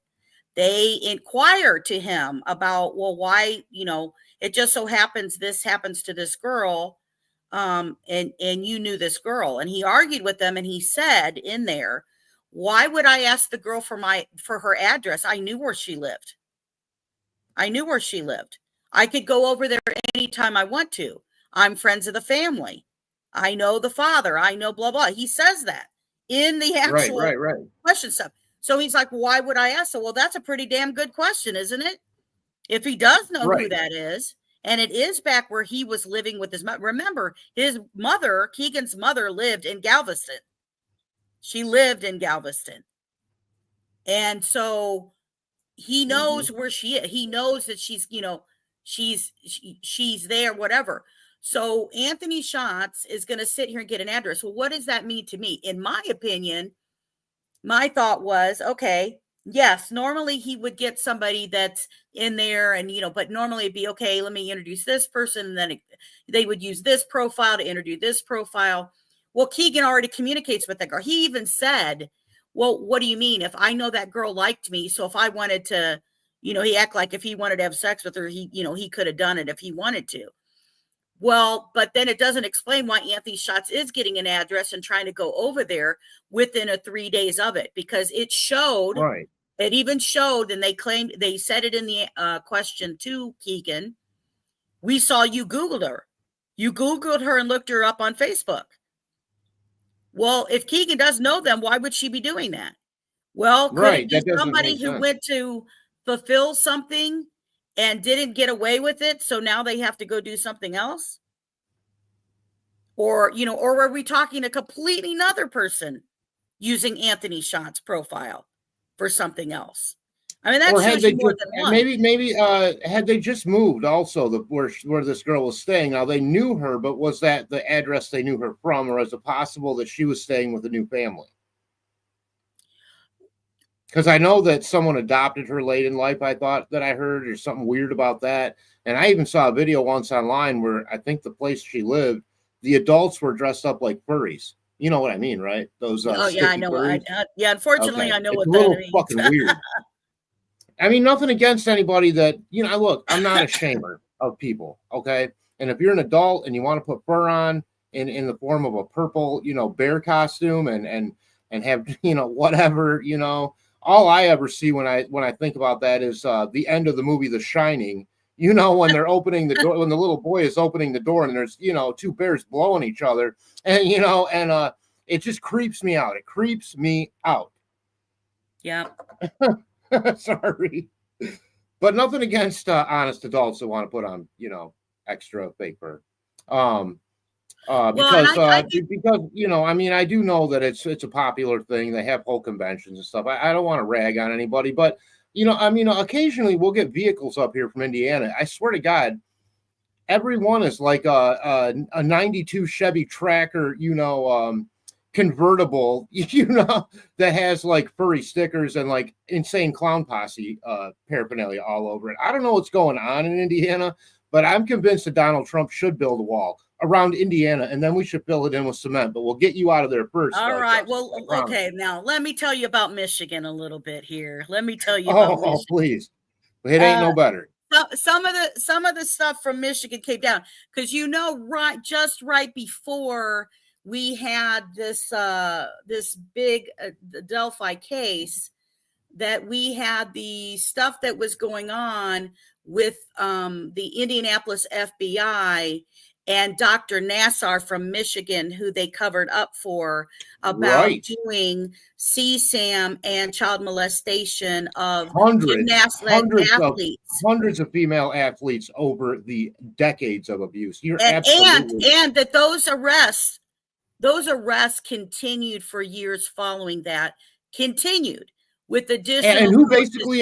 They inquired to him about, well, why, it just so happens this happens to this girl, and you knew this girl. And he argued with them, and he said in there, why would I ask the girl for her address? I knew where she lived. I could go over there anytime I want to. I'm friends of the family. I know the father. I know blah, blah. He says that in the actual question stuff. So he's like, why would I ask? So, well, that's a pretty damn good question, isn't it? If he does know who that is, and it is back where he was living with his mother. Remember, his mother, Keegan's mother, lived in Galveston. She lived in Galveston. And so he knows where she is. He knows that she's, she's there, whatever. So Anthony Schatz is going to sit here and get an address. Well, what does that mean to me? In my opinion, my thought was, okay, yes, normally he would get somebody that's in there and, but normally it'd be, okay, let me introduce this person. And then they would use this profile to introduce this profile. Well, Keegan already communicates with that girl. He even said, well, what do you mean? If I know that girl liked me, so if I wanted to, he acted like if he wanted to have sex with her, he could have done it if he wanted to. Well, but then it doesn't explain why Anthony Schatz is getting an address and trying to go over there within 3 days of it, because it showed, it even showed, and they said it in the question to Keegan, we saw you Googled her. You Googled her and looked her up on Facebook. Well, if Keegan does know them, why would she be doing that? Well, could it be somebody who went to fulfill something and didn't get away with it, so now they have to go do something else? Or, or are we talking a completely another person? using Anthony Schott's profile for something else. I mean, that Or had shows they you more just, than one. maybe had they just moved also where this girl was staying? Now they knew her, but was that the address they knew her from, or is it possible that she was staying with a new family? Because I know that someone adopted her late in life. I thought that I heard or something weird about that, and I even saw a video once online where I think the place she lived, the adults were dressed up like furries. You know what I mean, right? Those Oh yeah, I sticky know. furries. Yeah, unfortunately, Okay, I know it's what a that little means. fucking weird. I mean, nothing against anybody that, look, I'm not a shamer of people, okay? And if you're an adult and you want to put fur on in the form of a purple, bear costume and have, whatever, all I ever see when I think about that is the end of the movie The Shining. When they're opening the door, when the little boy is opening the door and there's, two bears blowing each other, and it just creeps me out. It creeps me out. Yeah. Sorry, but nothing against honest adults that want to put on, extra fake fur. Because I mean, I do know that it's a popular thing. They have whole conventions and stuff. I don't want to rag on anybody, but I mean, occasionally we'll get vehicles up here from Indiana. I swear to God, every one is like a 92 Chevy Tracker, convertible, that has like furry stickers and like insane clown posse paraphernalia all over it. I don't know what's going on in Indiana, but I'm convinced that Donald Trump should build a wall around Indiana, and then we should fill it in with cement. But we'll get you out of there first. All right. Justice, Well, okay. Now let me tell you about Michigan a little bit here. Let me tell you about about Michigan. Oh, please. It ain't no better. Some of the stuff from Michigan came down because right before we had this big the Delphi case, that we had the stuff that was going on with the Indianapolis FBI and Dr. Nassar from Michigan, who they covered up for about doing CSAM and child molestation of hundreds of female athletes over the decades of abuse. And that those arrests continued for years following that, continued with additional and who basically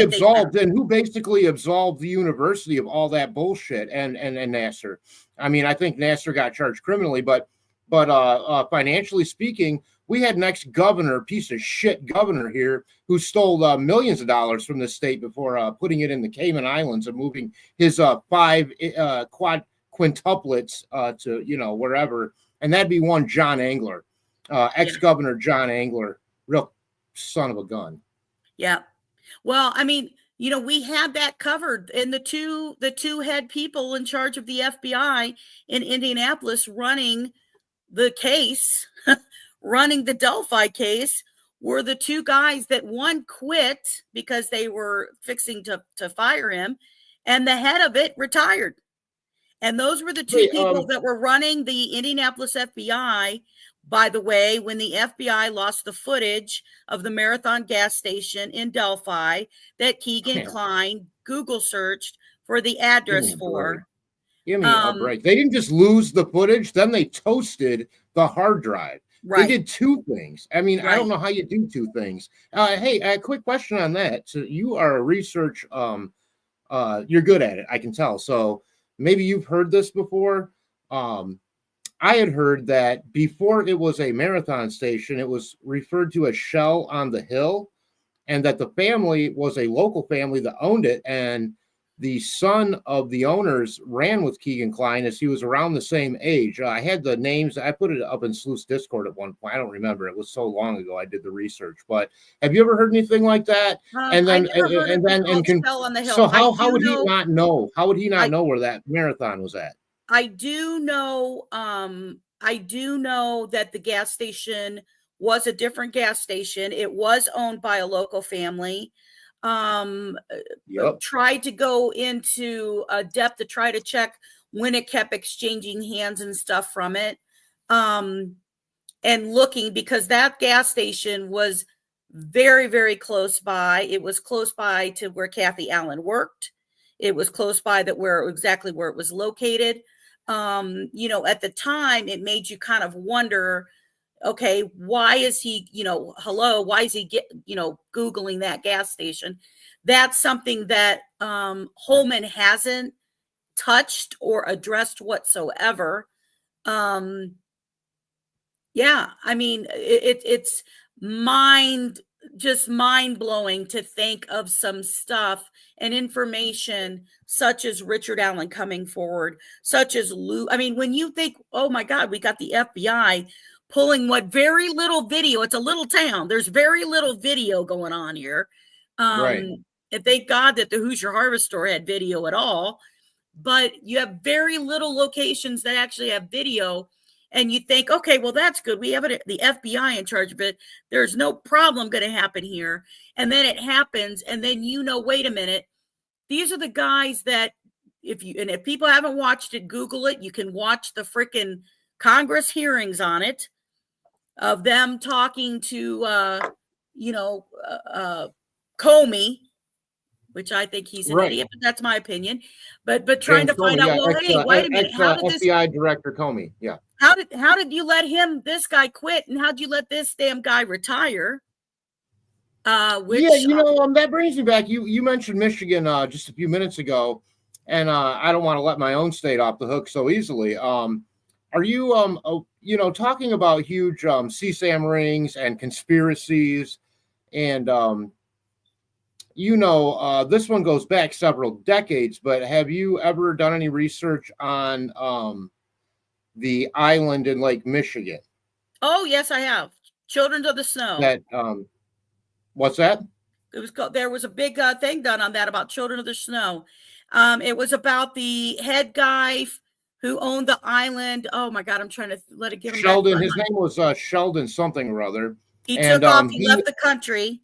absolved the university of all that bullshit and Nassar. I mean, I think Nassar got charged criminally, but financially speaking, we had an ex-governor, piece of shit governor here, who stole millions of dollars from the state before putting it in the Cayman Islands and moving his 5 quintuplets to wherever, and that'd be one John Angler, ex-governor John Angler, real son of a gun. Yeah. Well, I mean, we had that covered, and the two head people in charge of the FBI in Indianapolis running the case, running the Delphi case, were the two guys that one quit because they were fixing to fire him, and the head of it retired. And those were the two people that were running the Indianapolis FBI. By the way, when the FBI lost the footage of the Marathon gas station in Delphi that Keegan Klein Google searched for the address for. Give me a break. They didn't just lose the footage, then they toasted the hard drive. Right. They did two things. I mean, I don't know how you do two things. Hey, a quick question on that. So you are a research, you're good at it, I can tell. So maybe you've heard this before. I had heard that before it was a marathon station, it was referred to as Shell on the Hill, and that the family was a local family that owned it. And the son of the owners ran with Keegan Klein as he was around the same age. I had the names. I put it up in Sleuth's Discord at one point. I don't remember. It was so long ago I did the research. But have you ever heard anything like that? So how would he not know? How would he not know where that marathon was at? I do know that the gas station was a different gas station. It was owned by a local family. Tried to go into depth to try to check when it kept exchanging hands and stuff from it. And looking, because that gas station was very, very close by. It was close by to where Kathy Allen worked. It was close by exactly where it was located. At the time, it made you kind of wonder, okay, why is he, hello, why is he Googling that gas station? That's something that Holman hasn't touched or addressed whatsoever. Yeah, I mean, it's just mind blowing to think of some stuff and information such as Richard Allen coming forward, such as Lou. I mean, when you think, oh my God, we got the FBI pulling what very little video, it's a little town. There's very little video going on here. Right. And thank God that the Hoosier Harvest Store had video at all, but you have very little locations that actually have video. And you think, okay, well, that's good. We have the FBI in charge of it. There's no problem going to happen here. And then it happens. And then, wait a minute. These are the guys that if people haven't watched it, Google it. You can watch the freaking Congress hearings on it of them talking to, Comey, which I think he's an idiot, but that's my opinion. But trying to find out, well, hey, wait a minute, how did this FBI Director Comey? Yeah. How did you let this guy quit, and how did you let this damn guy retire? That brings me back. You mentioned Michigan just a few minutes ago, and I don't want to let my own state off the hook so easily. Are you talking about huge CSAM rings and conspiracies, and this one goes back several decades, but have you ever done any research on the island in Lake Michigan? Oh, yes, I have. Children of the Snow. That what's that? It was called. There was a big thing done on that about Children of the Snow. It was about the head guy who owned the island. Oh my God, I'm trying to let it get him. Sheldon. His name was Sheldon something or other. He took off. He left the country.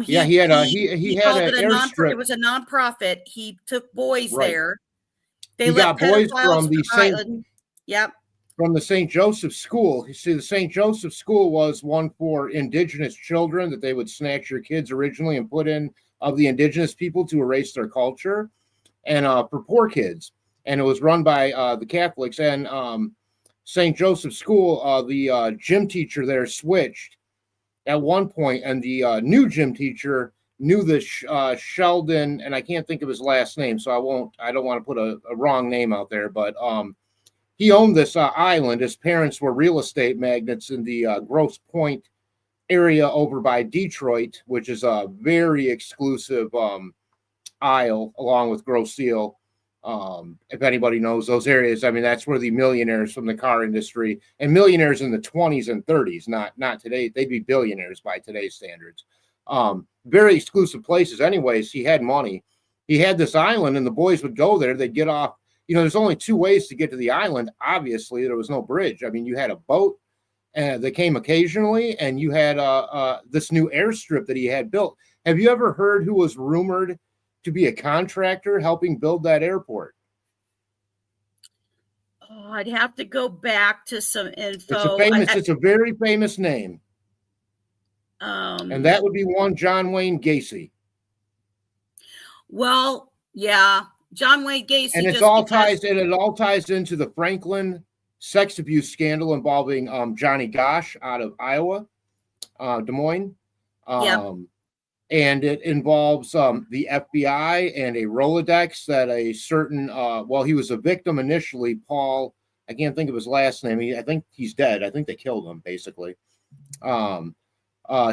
He had an airstrip. It was a nonprofit. He took boys there. He got boys from the St. Yep. From the St. Joseph School. You see, the St. Joseph School was one for indigenous children that they would snatch your kids originally and put in of the indigenous people to erase their culture, and for poor kids. And it was run by the Catholics. And St. Joseph School, the gym teacher there switched at one point, and the new gym teacher knew this Sheldon, and I can't think of his last name, so I don't want to put a wrong name out there, but he owned this island. His parents were real estate magnates in the Grosse Pointe area over by Detroit, which is a very exclusive isle, along with Grosse Ile. If anybody knows those areas, I mean, that's where the millionaires from the car industry, and millionaires in the 20s and 30s, not today, they'd be billionaires by today's standards. Very exclusive places. Anyways, he had money. He had this island, and the boys would go there. They'd get off. There's only two ways to get to the island. Obviously, there was no bridge. I mean, you had a boat that came occasionally, and you had this new airstrip that he had built. Have you ever heard who was rumored to be a contractor helping build that airport? Oh, I'd have to go back to some info. It's a very famous name. And that would be one John Wayne Gacy. Well, yeah. John Wayne Gacy, and it all ties into the Franklin sex abuse scandal involving Johnny Gosch out of Iowa, Des Moines. And it involves the FBI and a Rolodex that a certain he was a victim initially. Paul, I can't think of his last name. I think he's dead. I think they killed him basically.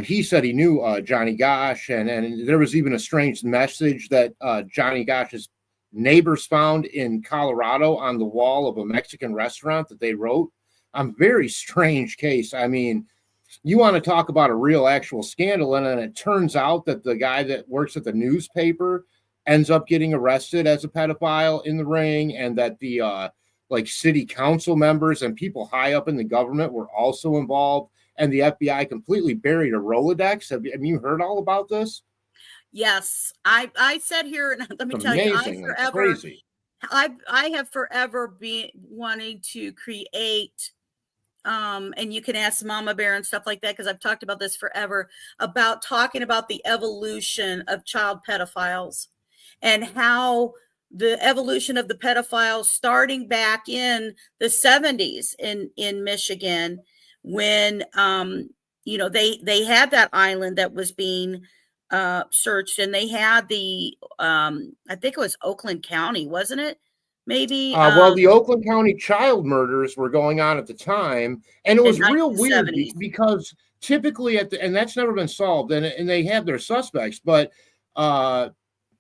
He said he knew Johnny Gosch, and there was even a strange message that Johnny Gosch's neighbors found in Colorado on the wall of a Mexican restaurant that they wrote. Very strange case. I mean, you want to talk about a real actual scandal, and then it turns out that the guy that works at the newspaper ends up getting arrested as a pedophile in the ring, and that the city council members and people high up in the government were also involved, and the FBI completely buried a Rolodex. Have you heard all about this? Yes, I said here, and let me tell you, I have forever been wanting to create, and you can ask Mama Bear and stuff like that, because I've talked about this forever, about talking about the evolution of child pedophiles and how the evolution of the pedophiles starting back in the 70s in Michigan, when they had that island that was being searched, and they had the I think it was Oakland County, wasn't it? Maybe Well, the Oakland County child murders were going on at the time, and it in was real weird 1970s. because typically and that's never been solved, and they have their suspects, but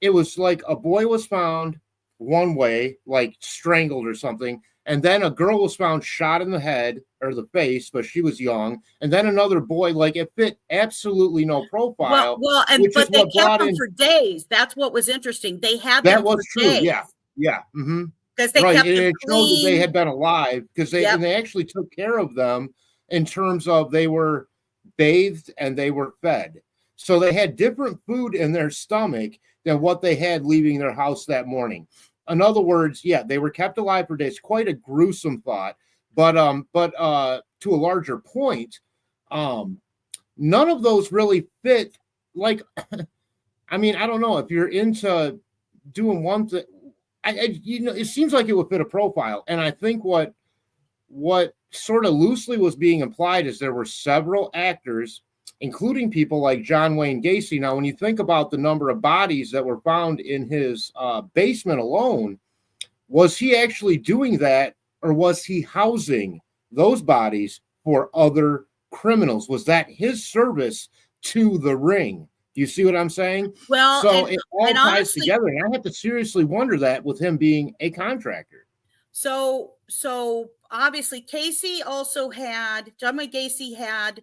it was like a boy was found one way, like strangled or something, and then a girl was found shot in the head or the face, but she was young, and then another boy, like it fit absolutely no profile. But they kept them for days. That's what was interesting. They had them for days. Yeah. Mm-hmm. Because they right. kept them it showed that they clean. had been alive because and they actually took care of them in terms of they were bathed and they were fed. So they had different food in their stomach than what they had leaving their house that morning. In other words, they were kept alive for days. Quite a gruesome thought, but to a larger point, none of those really fit. Like, I mean, I don't know if you're into doing one thing. It seems like it would fit a profile, and I think what sort of loosely was being implied is there were several actors, including people like John Wayne Gacy. Now, when you think about the number of bodies that were found in his basement alone, was he actually doing that, or was he housing those bodies for other criminals? Was that his service to the ring? Do you see what I'm saying? Well, so it all ties honestly, together, and I have to seriously wonder that with him being a contractor. So obviously John Wayne Gacy had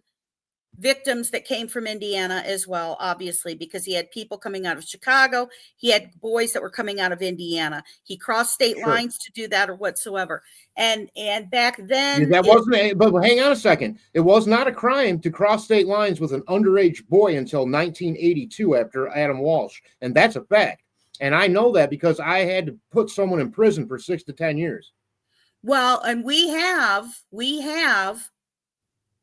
victims that came from Indiana as well, obviously, because he had people coming out of Chicago. He had boys that were coming out of Indiana. He crossed state lines to do that or whatsoever. And back then, that wasn't. But hang on a second. It was not a crime to cross state lines with an underage boy until 1982 after Adam Walsh, and that's a fact. And I know that because I had to put someone in prison for 6 to 10 years. Well, and we have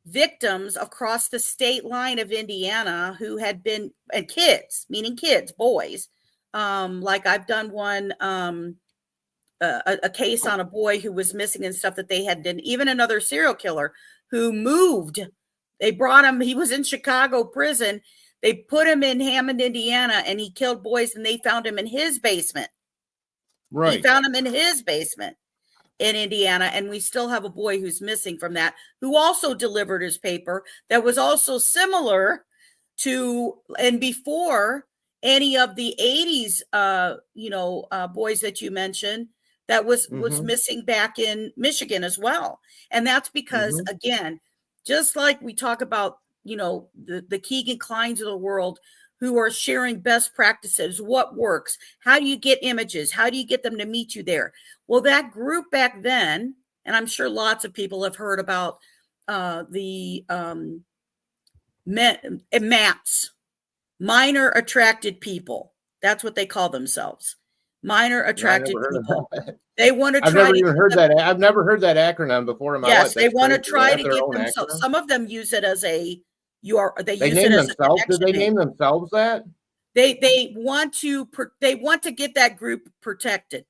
victims across the state line of Indiana who had been, and kids, meaning kids, boys. Like I've done one, a case on a boy who was missing and stuff that they had done. Even another serial killer who moved. They brought him. He was in Chicago prison. They put him in Hammond, Indiana, and he killed boys, and they found him in his basement. Right. He found him in his basement in Indiana, and we still have a boy who's missing from that, who also delivered his paper that was also similar to, and before any of the 80s, boys that you mentioned, that was missing back in Michigan as well. And that's because, again, just like we talk about, the Keegan Kleins of the world who are sharing best practices, what works, how do you get images, how do you get them to meet you there? Well, that group back then, and I'm sure lots of people have heard about the MATs, minor attracted people. That's what they call themselves. Minor attracted people. They want to try. I've never even heard that. I've never heard that acronym before in my life. Yes, they want to try to get themselves. Some of them use it as a They use it as themselves. Did they name themselves that? They want to get that group protected.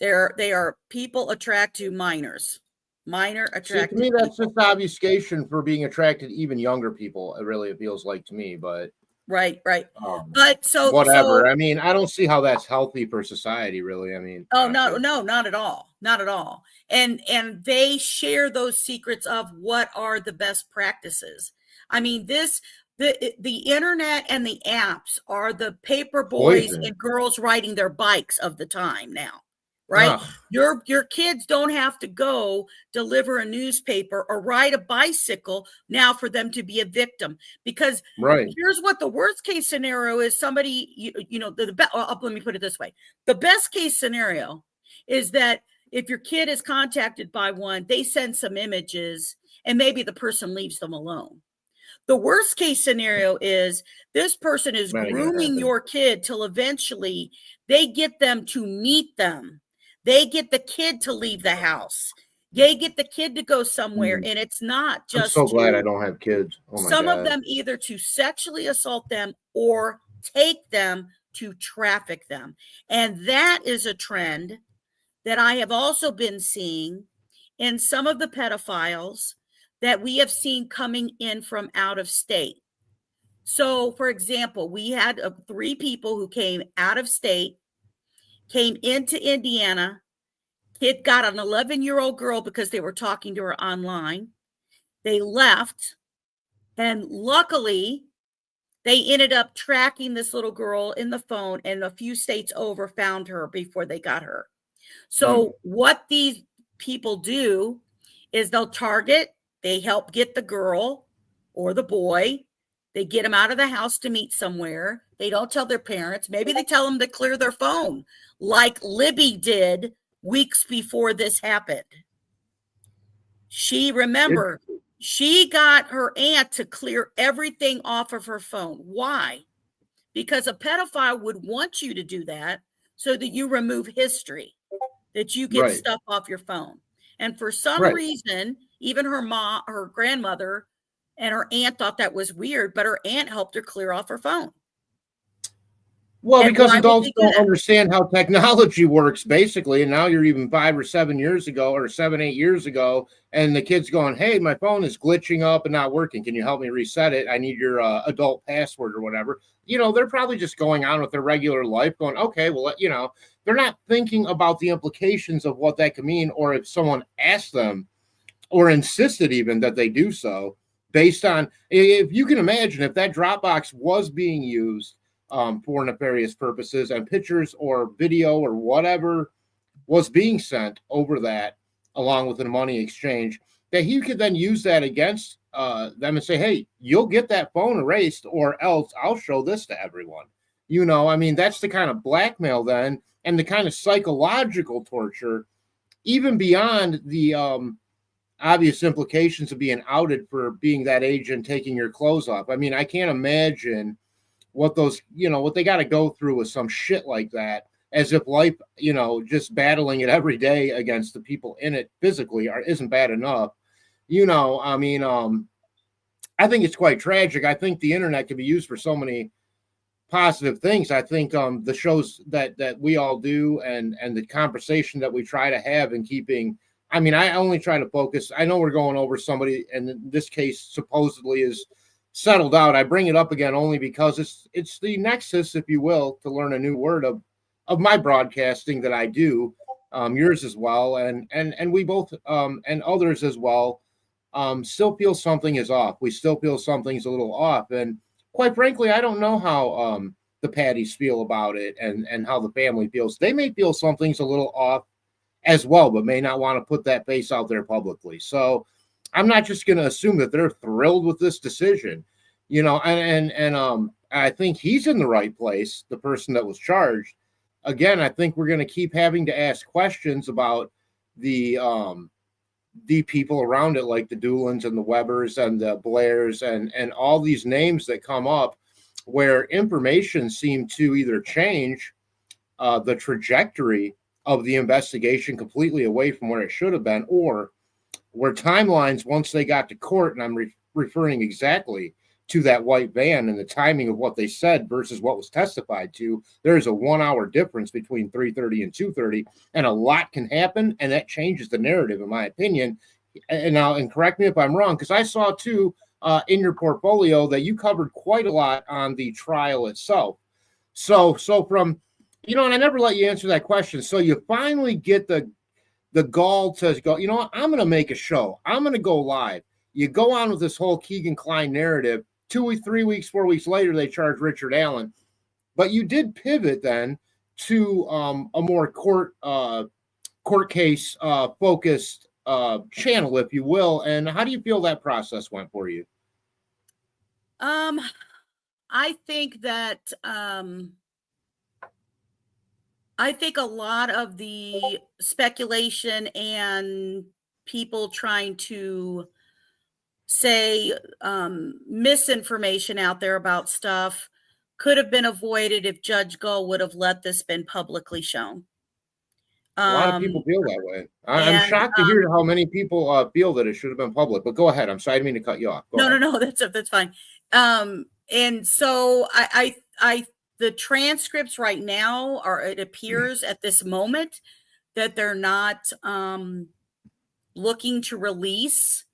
They are people attracted to minors. Minor attracted. To me, that's just obfuscation for being attracted to even younger people. It feels like to me, but right. But so whatever. I mean, I don't see how that's healthy for society, really. I mean, no, not at all, not at all. And they share those secrets of what are the best practices. I mean, the internet and the apps are the paper boys and girls riding their bikes of the time now. Right. Your kids don't have to go deliver a newspaper or ride a bicycle now for them to be a victim, because here's what the worst case scenario is. Somebody, let me put it this way. The best case scenario is that if your kid is contacted by one, they send some images and maybe the person leaves them alone. The worst case scenario is this person is grooming your kid till eventually they get them to meet them. They get the kid to leave the house. They get the kid to go somewhere, and it's not just. I'm so glad I don't have kids. Oh my some God. of them either to sexually assault them or take them to traffic them. And that is a trend that I have also been seeing in some of the pedophiles that we have seen coming in from out of state. So, for example, we had 3 people who came out of state, came into Indiana. Kid got an 11-year-old girl because they were talking to her online. They left, and luckily, they ended up tracking this little girl in the phone, and a few states over found her before they got her. So what these people do is they'll target, they help get the girl or the boy, they get them out of the house to meet somewhere. They don't tell their parents. Maybe they tell them to clear their phone, like Libby did weeks before this happened. She got her aunt to clear everything off of her phone. Why? Because a pedophile would want you to do that so that you remove history, that you get stuff off your phone. And for some reason, even her grandmother and her aunt thought that was weird, but her aunt helped her clear off her phone. Well, because adults don't understand how technology works, basically. And now you're even 5 or 7 years ago, or 7, 8 years ago, and the kid's going, hey, my phone is glitching up and not working. Can you help me reset it? I need your adult password or whatever. You know, they're probably just going on with their regular life going, okay, well, you know, they're not thinking about the implications of what that could mean, or if someone asked them or insisted even that they do so based on, if you can imagine, if that Dropbox was being used for nefarious purposes and pictures or video or whatever was being sent over that, along with the money exchange, that he could then use that against them and say, hey, you'll get that phone erased, or else I'll show this to everyone. You know, I mean, that's the kind of blackmail then, and the kind of psychological torture, even beyond the obvious implications of being outed for being that age and taking your clothes off. I mean, I can't imagine what those, you know, what they got to go through with some shit like that, as if life, you know, just battling it every day against the people in it physically isn't bad enough. You know, I mean, I think it's quite tragic. I think the internet can be used for so many positive things. I think the shows that we all do and the conversation that we try to have in keeping, I mean, I only try to focus. I know we're going over somebody, and in this case supposedly is settled out. I bring it up again only because it's the nexus, if you will, to learn a new word of my broadcasting that I do, yours as well, and we both and others as well, still feel something is off. We still feel something's a little off, and quite frankly, I don't know how the Patties feel about it, and how the family feels. They may feel something's a little off as well, but may not want to put that face out there publicly. So I'm not just going to assume that they're thrilled with this decision, you know, and I think he's in the right place, the person that was charged. Again, I think we're going to keep having to ask questions about the people around it, like the Doolans and the Webbers and the Blairs and all these names that come up, where information seemed to either change the trajectory of the investigation completely away from where it should have been, or where timelines, once they got to court, and I'm referring exactly to that white van and the timing of what they said versus what was testified to, there's a 1-hour difference between 3:30 and 2:30, and a lot can happen, and that changes the narrative, in my opinion. And correct me if I'm wrong, because I saw too in your portfolio that you covered quite a lot on the trial itself. So from, you know, and I never let you answer that question. So you finally get the gall to go, you know what, I'm going to make a show. I'm going to go live. You go on with this whole Keegan Kline narrative. 2 3 weeks, 4 weeks later, they charge Richard Allen. But you did pivot then to a more court case focused channel, if you will. And how do you feel that process went for you? I think that I think a lot of the speculation and people trying to say misinformation out there about stuff could have been avoided if Judge Gull would have let this been publicly shown. A lot of people feel that way. I'm shocked to hear how many people feel that it should have been public. But go ahead. I'm sorry, I didn't mean to cut you off. No, that's fine. And so I the transcripts right now are, it appears at this moment that they're not looking to release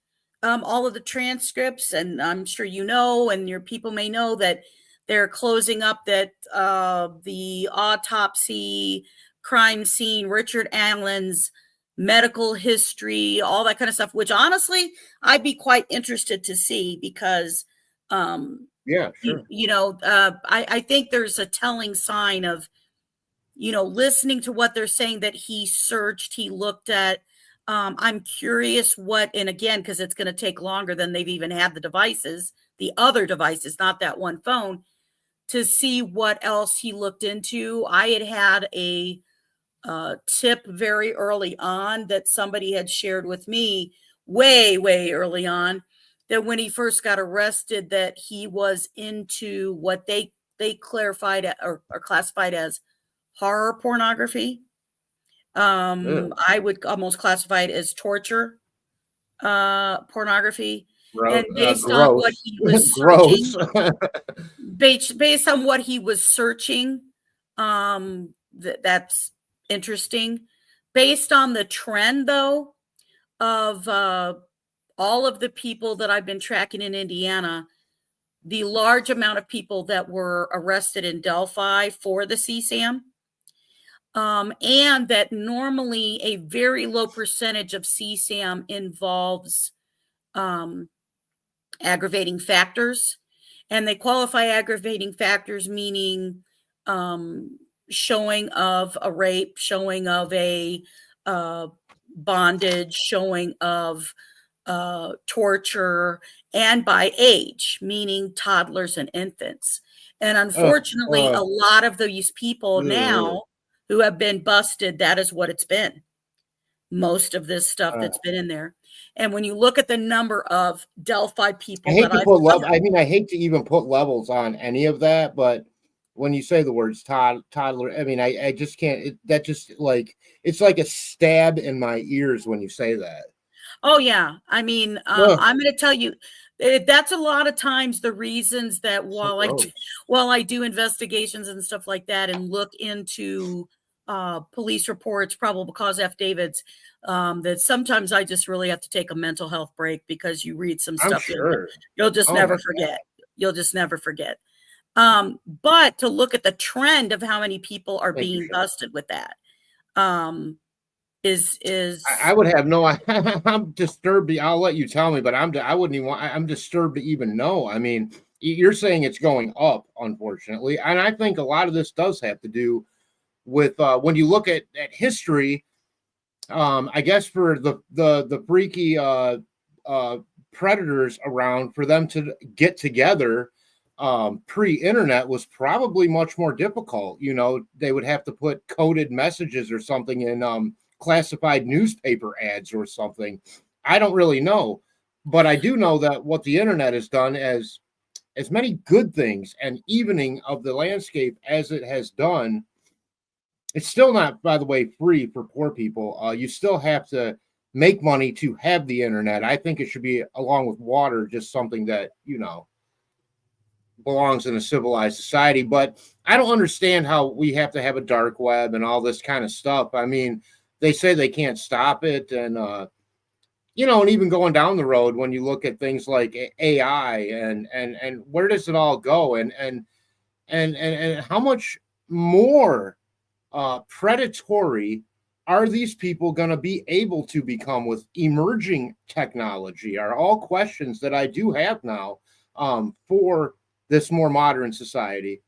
all of the transcripts, and I'm sure you know, and your people may know that they're closing up that the autopsy, crime scene, Richard Allen's medical history, all that kind of stuff, which honestly I'd be quite interested to see because Yeah, sure. I think there's a telling sign of, listening to what they're saying that he searched, he looked at. I'm curious what, and again, because it's going to take longer than they've even had the other devices, not that one phone, to see what else he looked into. I had a tip very early on that somebody had shared with me way, way early on, that when he first got arrested, that he was into what they clarified or classified as horror pornography. I would almost classify it as torture pornography. And based on what Gross. he was Gross. based on what he was searching, that's interesting. Based on the trend, though, of all of the people that I've been tracking in Indiana, the large amount of people that were arrested in Delphi for the CSAM, and that normally a very low percentage of CSAM involves aggravating factors. And they qualify aggravating factors, meaning showing of a rape, showing of a bondage, showing of torture, and by age, meaning toddlers and infants. And unfortunately, a lot of these people now who have been busted, that is what it's been. Most of this stuff that's been in there. And when you look at the number of Delphi people, I hate to put level. I mean, I hate to even put levels on any of that, but when you say the words toddler, I mean, I just can't. That just like it's like a stab in my ears when you say that. Oh yeah, I mean, I'm going to tell you, that's a lot of times the reasons that while I do investigations and stuff like that, and look into police reports, probable cause affidavits, that sometimes I just really have to take a mental health break because you read some stuff, you'll just never forget. You'll just never forget. But to look at the trend of how many people are being busted with that, is I would have no. I'm disturbed. I'll let you tell me, but I wouldn't even want. I'm disturbed to even know. I mean, you're saying it's going up, unfortunately, and I think a lot of this does have to do with when you look at history. I guess for the freaky predators around, for them to get together pre-internet was probably much more difficult. They would have to put coded messages or something in classified newspaper ads or something. I don't really know, but I do know that what the internet has done as many good things and evening of the landscape as it has done. It's still not, by the way, free for poor people. You still have to make money to have the internet. I think it should be, along with water, just something that, belongs in a civilized society. But I don't understand how we have to have a dark web and all this kind of stuff. I mean, they say they can't stop it. And, and even going down the road, when you look at things like AI and where does it all go? And how much more predatory are these people going to be able to become with emerging technology, are all questions that I do have now for this more modern society.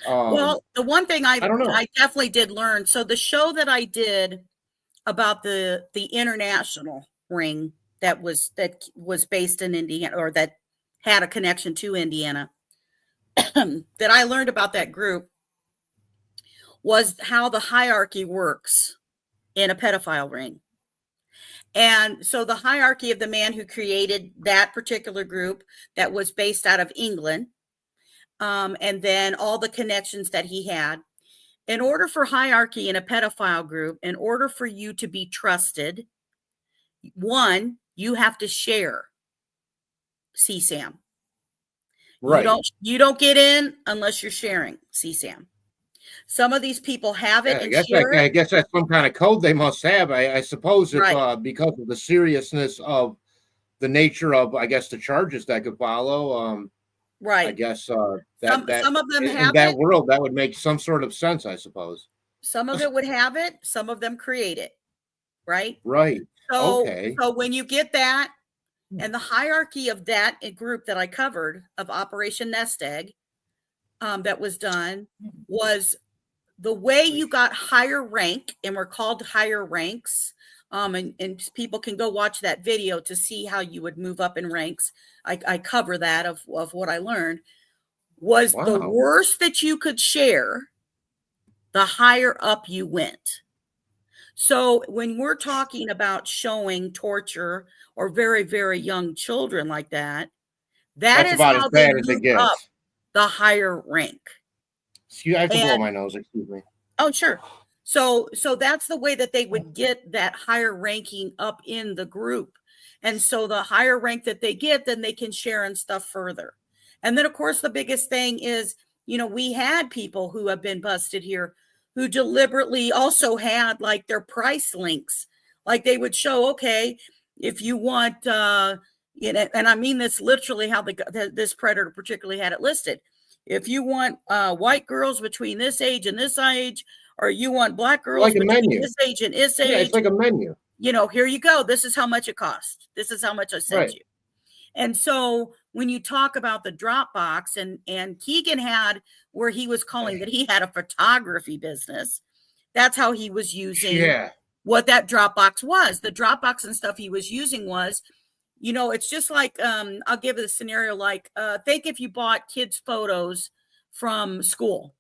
Well, the one thing I don't know. I definitely did learn. So the show that I did about the international ring that was based in Indiana, or that had a connection to Indiana, that I learned about that group was how the hierarchy works in a pedophile ring. And so the hierarchy of the man who created that particular group that was based out of England, and then all the connections that he had. In order for hierarchy in a pedophile group, in order for you to be trusted, one, you have to share CSAM. Right. You don't get in unless you're sharing CSAM. Some of these people have it Yeah, and share I it. guess that's some kind of code they must have. I suppose if Right. because of the seriousness of the nature of, I guess, the charges that could follow. I Right. guess Some of them in have that it. world that would make some sort of sense, I suppose. Some of it would have it. Some of them create it. Right. Right. So, Okay. so when you get that and the hierarchy of that group that I covered of Operation Nest Egg, that was done was the way you got higher rank, and we're called higher ranks. And people can go watch that video to see how you would move up in ranks. I cover that of what I learned was the Wow. worse that you could share, the higher up you went. So when we're talking about showing torture or very, very young children like that, that That's is about as how they bad as it move up gets. the higher rank. Excuse, I have to blow And my nose. Excuse me. oh, sure. So that's the way that they would get that higher ranking up in the group. And so the higher rank that they get, then they can share and stuff further. And then of course the biggest thing is, we had people who have been busted here who deliberately also had like their price links. Like they would show, okay, if you want and I mean this literally how this predator particularly had it listed. If you want white girls between this age and this age, or you want black girls Like a between menu. this age and this Yeah, age, it's like a menu. here you go. This is how much it costs. This is how much I sent Right. you. And so when you talk about the Dropbox, and Keegan had where he was calling that he had a photography business, that's how he was using what that Dropbox was. The Dropbox and stuff he was using was, it's just like, I'll give it a scenario like, think if you bought kids' photos from school.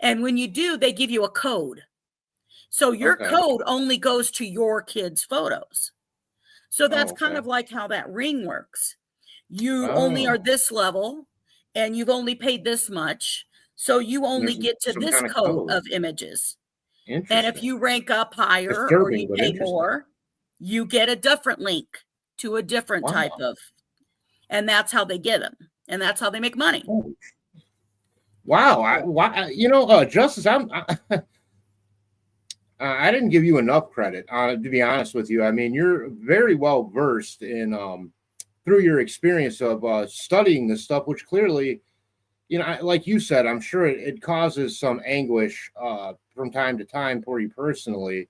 And when you do, they give you a code. So your code only goes to your kids' photos. So that's kind of like how that ring works. You only are this level and you've only paid this much. So you only get to this code of images. And if you rank up higher or you pay more, you get a different link to a different type of, and that's how they get them. And that's how they make money. Wow. Justice, I didn't give you enough credit, to be honest with you. I mean, you're very well versed in through your experience of studying this stuff, which clearly, like you said, I'm sure it causes some anguish from time to time for you personally.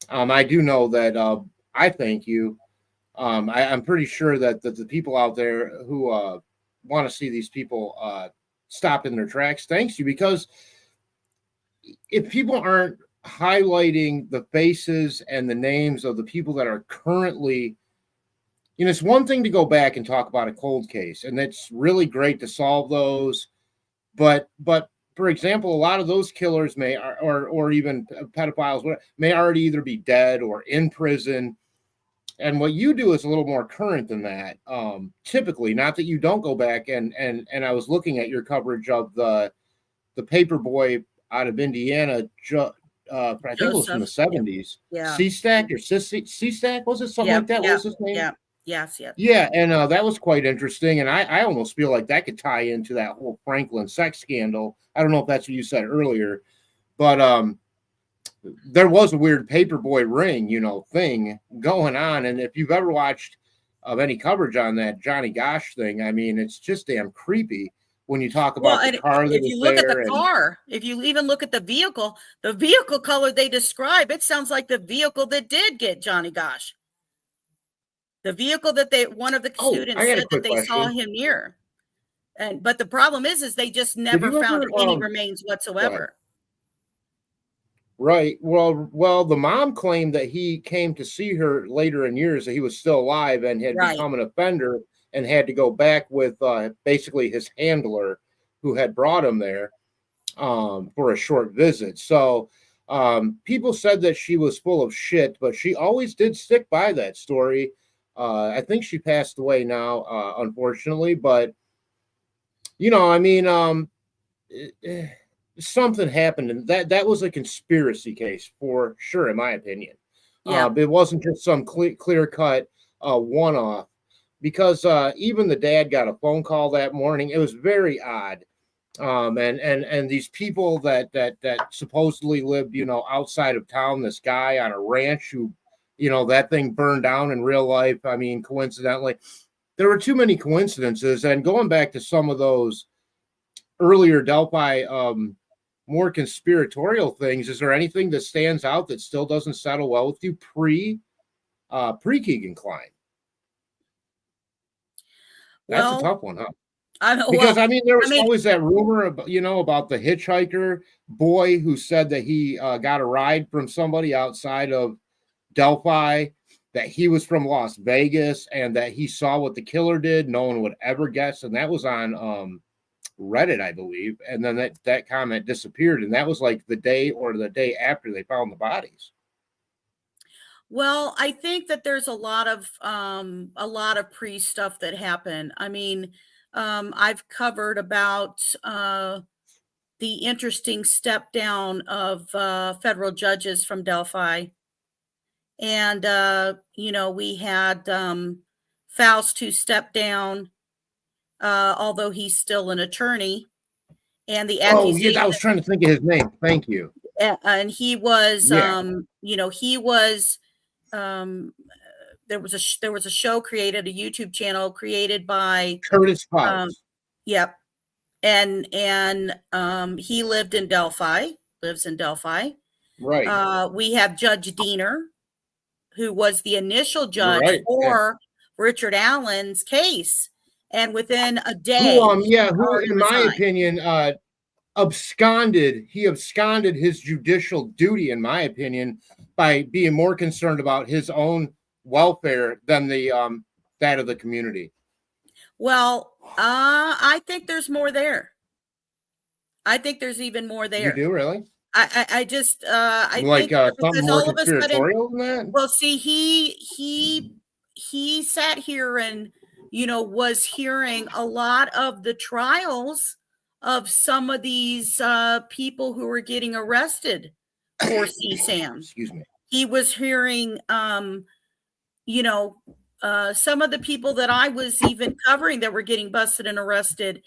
I do know that I thank you. I'm pretty sure that the people out there who want to see these people stop in their tracks, thanks you, because if people aren't highlighting the faces and the names of the people that are currently, it's one thing to go back and talk about a cold case, and it's really great to solve those. But for example, a lot of those killers may, or even pedophiles, may already either be dead or in prison. And what you do is a little more current than that. Typically, not that you don't go back and I was looking at your coverage of the paper boy out of Indiana. I think it was from the 70s. Yeah. C-Stack or C-Stack, was it something like that? What was his name? Yeah. Yes. Yeah, and that was quite interesting. And I almost feel like that could tie into that whole Franklin sex scandal. I don't know if that's what you said earlier, but there was a weird paperboy ring, thing going on. And if you've ever watched any coverage on that Johnny Gosh thing, I mean, it's just damn creepy when you talk about the car that if you was look there. At the car, if you even look at the vehicle color they describe, it sounds like the vehicle that did get Johnny Gosh. The vehicle that one of the students said that they saw him near. But the problem is they just never found any remains whatsoever. Right. Well, the mom claimed that he came to see her later in years, that he was still alive and had become an offender and had to go back with basically his handler who had brought him there for a short visit. So people said that she was full of shit, but she always did stick by that story. I think she passed away now, unfortunately, but I mean, something happened, and that was a conspiracy case for sure, in my opinion. Yeah. It wasn't just some clear cut one-off, because even the dad got a phone call that morning. It was very odd. And these people that supposedly lived, outside of town, this guy on a ranch who, that thing burned down in real life. I mean, coincidentally, there were too many coincidences. And going back to some of those earlier Delphi, more conspiratorial things, is there anything that stands out that still doesn't settle well with you pre Keegan Klein? That's a tough one, huh? Because there was always that rumor about, about the hitchhiker boy who said that he got a ride from somebody outside of Delphi, that he was from Las Vegas, and that he saw what the killer did. No one would ever guess, and that was on Reddit, I believe. And then that comment disappeared, and that was like the day or the day after they found the bodies. Well, I think that there's a lot of pre stuff that happened. I mean, I've covered about the interesting step down of federal judges from Delphi. And, we had Faust who stepped down, although he's still an attorney. And the accusation, I was trying to think of his name. Thank you. And he was, he was, there was a show created, a YouTube channel created by Curtis Faust. Yep. And he lives in Delphi. Right. We have Judge Diener, who was the initial judge for Richard Allen's case. And within a day, who in my opinion, absconded his judicial duty, in my opinion, by being more concerned about his own welfare than that of the community. Well, I think there's more there. I think there's even more there. You do, really? I just I like think something more conspiratorial than that. Well, see, he sat here and was hearing a lot of the trials of some of these people who were getting arrested for CSAM. Excuse me. He was hearing some of the people that I was even covering that were getting busted and arrested.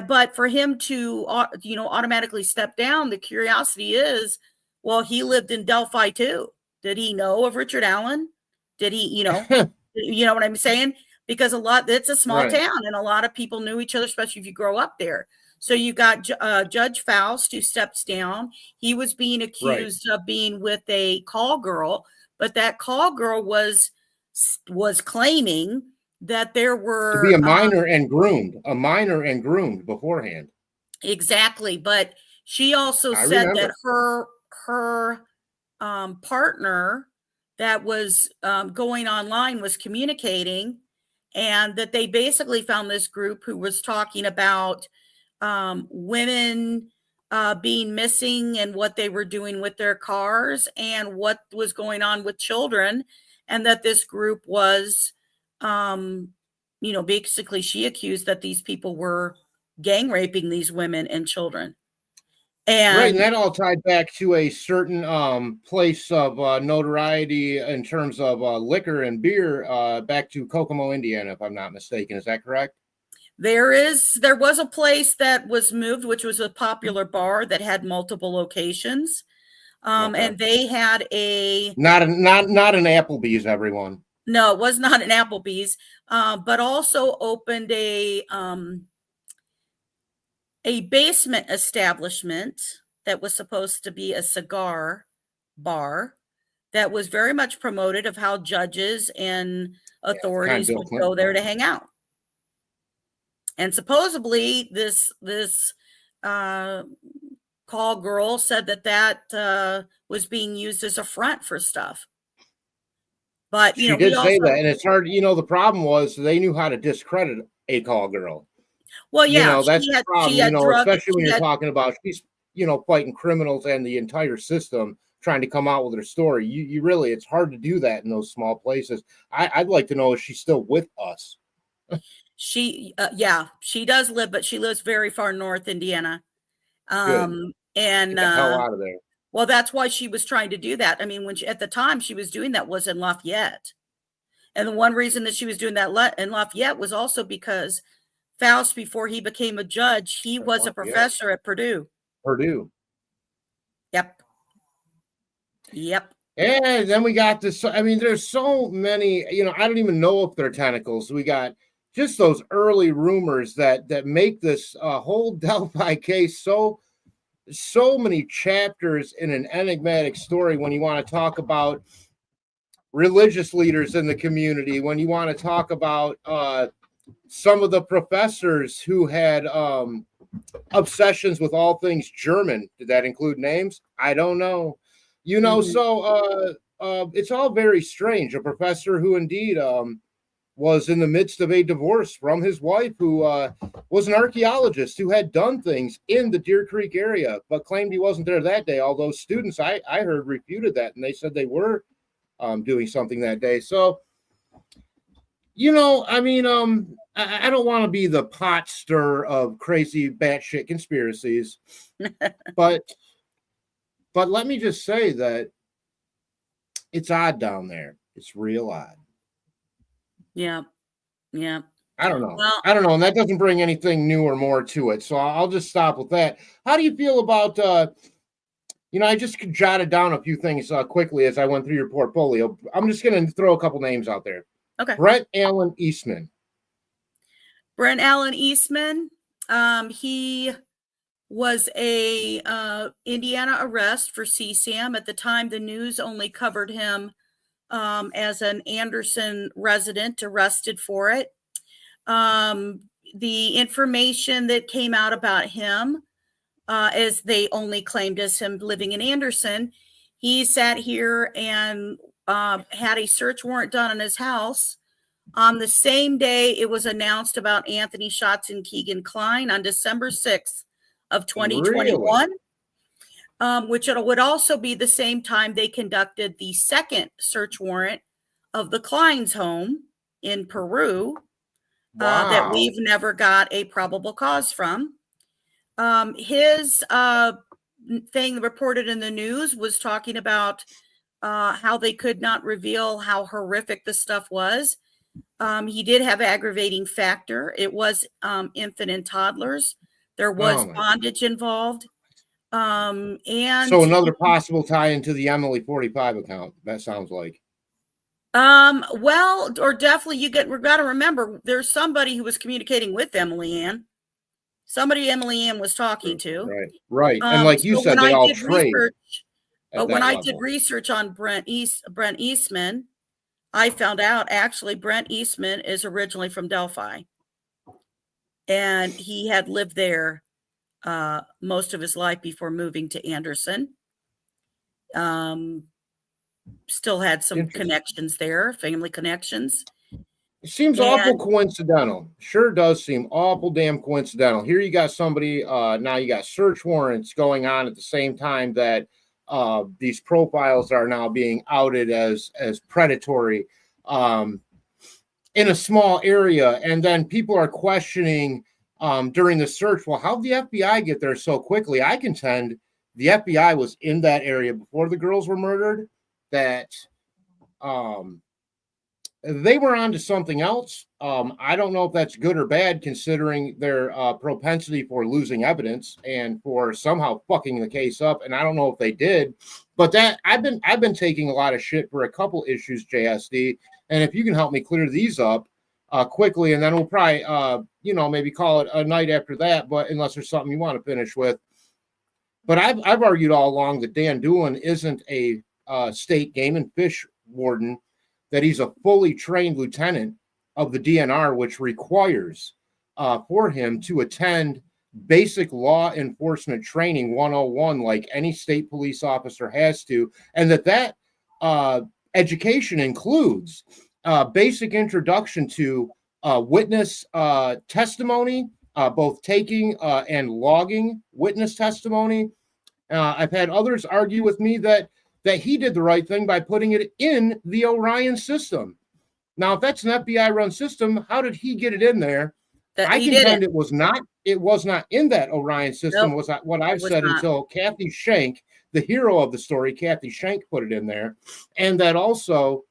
But for him to, automatically step down, the curiosity is, well, he lived in Delphi too. Did he know of Richard Allen? Did he, you know what I'm saying? Because it's a small town and a lot of people knew each other, especially if you grow up there. So you got Judge Faust, who steps down. He was being accused of being with a call girl, but that call girl was claiming that there were to be a minor and groomed beforehand. Exactly. But she also said that her partner that was going online was communicating, and that they basically found this group who was talking about women being missing and what they were doing with their cars and what was going on with children. And that this group was, basically she accused that these people were gang raping these women and children. And that all tied back to a certain place of notoriety in terms of liquor and beer, back to Kokomo, Indiana, if I'm not mistaken. Is that correct? There was a place that was moved, which was a popular bar that had multiple locations. And they had not an Applebee's, everyone. No, it was not an Applebee's, but also opened a basement establishment that was supposed to be a cigar bar that was very much promoted of how judges and authorities would go there to hang out. And supposedly this call girl said that was being used as a front for stuff. But she did say that, and it's hard. The problem was they knew how to discredit a call girl. Well, yeah, that's the problem. Especially when you're talking about she's fighting criminals and the entire system, trying to come out with her story. You really, it's hard to do that in those small places. I'd like to know, is she still with us? She does live, but she lives very far north Indiana. And get the hell out of there. Well, that's why she was trying to do that. I mean, at the time she was doing that was in Lafayette. And the one reason that she was doing that in Lafayette was also because Faust before he became a judge. He was a professor at Purdue. Purdue. Yep. And then we got this. I mean, there's so many, I don't even know if they're tentacles. We got just those early rumors that make this whole Delphi case so many chapters in an enigmatic story when you want to talk about religious leaders in the community, when you want to talk about some of the professors who had obsessions with all things German. Did that include names? I don't know. So it's all very strange. A professor who indeed was in the midst of a divorce from his wife, who was an archaeologist who had done things in the Deer Creek area, but claimed he wasn't there that day. Although students, I heard, refuted that, and they said they were doing something that day. So, I don't want to be the pot stir of crazy batshit conspiracies, but let me just say that it's odd down there. It's real odd. Yeah. I don't know. Well, And that doesn't bring anything new or more to it. So I'll just stop with that. How do you feel about, I just jotted down a few things quickly as I went through your portfolio. I'm just going to throw a couple names out there. Okay. Brent Allen Eastman. He was a Indiana arrest for CSAM. At the time, the news only covered him as an Anderson resident arrested for it. The information that came out about him, as they only claimed as him living in Anderson, he sat here and had a search warrant done on his house on the same day it was announced about Anthony Schatz and Keegan Klein on December 6th of 2021, which it would also be the same time they conducted the second search warrant of the Klein's home in Peru. Wow. That we've never got a probable cause from. His thing reported in the news was talking about how they could not reveal how horrific the stuff was. He did have aggravating factor. It was infant and toddlers. There was bondage involved. And so another possible tie into the Emily 45 account. That sounds like. Well, or definitely we've got to remember there's somebody who was communicating with Emily Ann. Somebody Emily Ann was talking to. Right. And like you said, they all trade. But when I did research on Brent Eastman, I found out actually Brent Eastman is originally from Delphi. And he had lived there most of his life before moving to Anderson. Still had some connections there, family connections. It seems awful coincidental. Sure does seem awful damn coincidental. Here you got somebody, now you got search warrants going on at the same time that these profiles are now being outed as predatory in a small area. And then people are questioning during the search, well, how'd the FBI get there so quickly? I contend the FBI was in that area before the girls were murdered, that they were onto something else. I don't know if that's good or bad, considering their propensity for losing evidence and for somehow fucking the case up. And I don't know if they did, but that I've been taking a lot of shit for a couple issues, JSD. And if you can help me clear these up quickly, and then we'll probably maybe call it a night after that. But unless there's something you want to finish with, but I've argued all along that Dan Doolin isn't a state game and fish warden, that he's a fully trained lieutenant of the DNR, which requires for him to attend basic law enforcement training 101, like any state police officer has to, and that education includes basic introduction to witness testimony, both taking and logging witness testimony. I've had others argue with me that he did the right thing by putting it in the Orion system. Now, if that's an FBI-run system, how did he get it in there? I contend it was not in that Orion system. Nope, was what I've said until Kathy Schenk, the hero of the story, Kathy Schenk, put it in there, and that also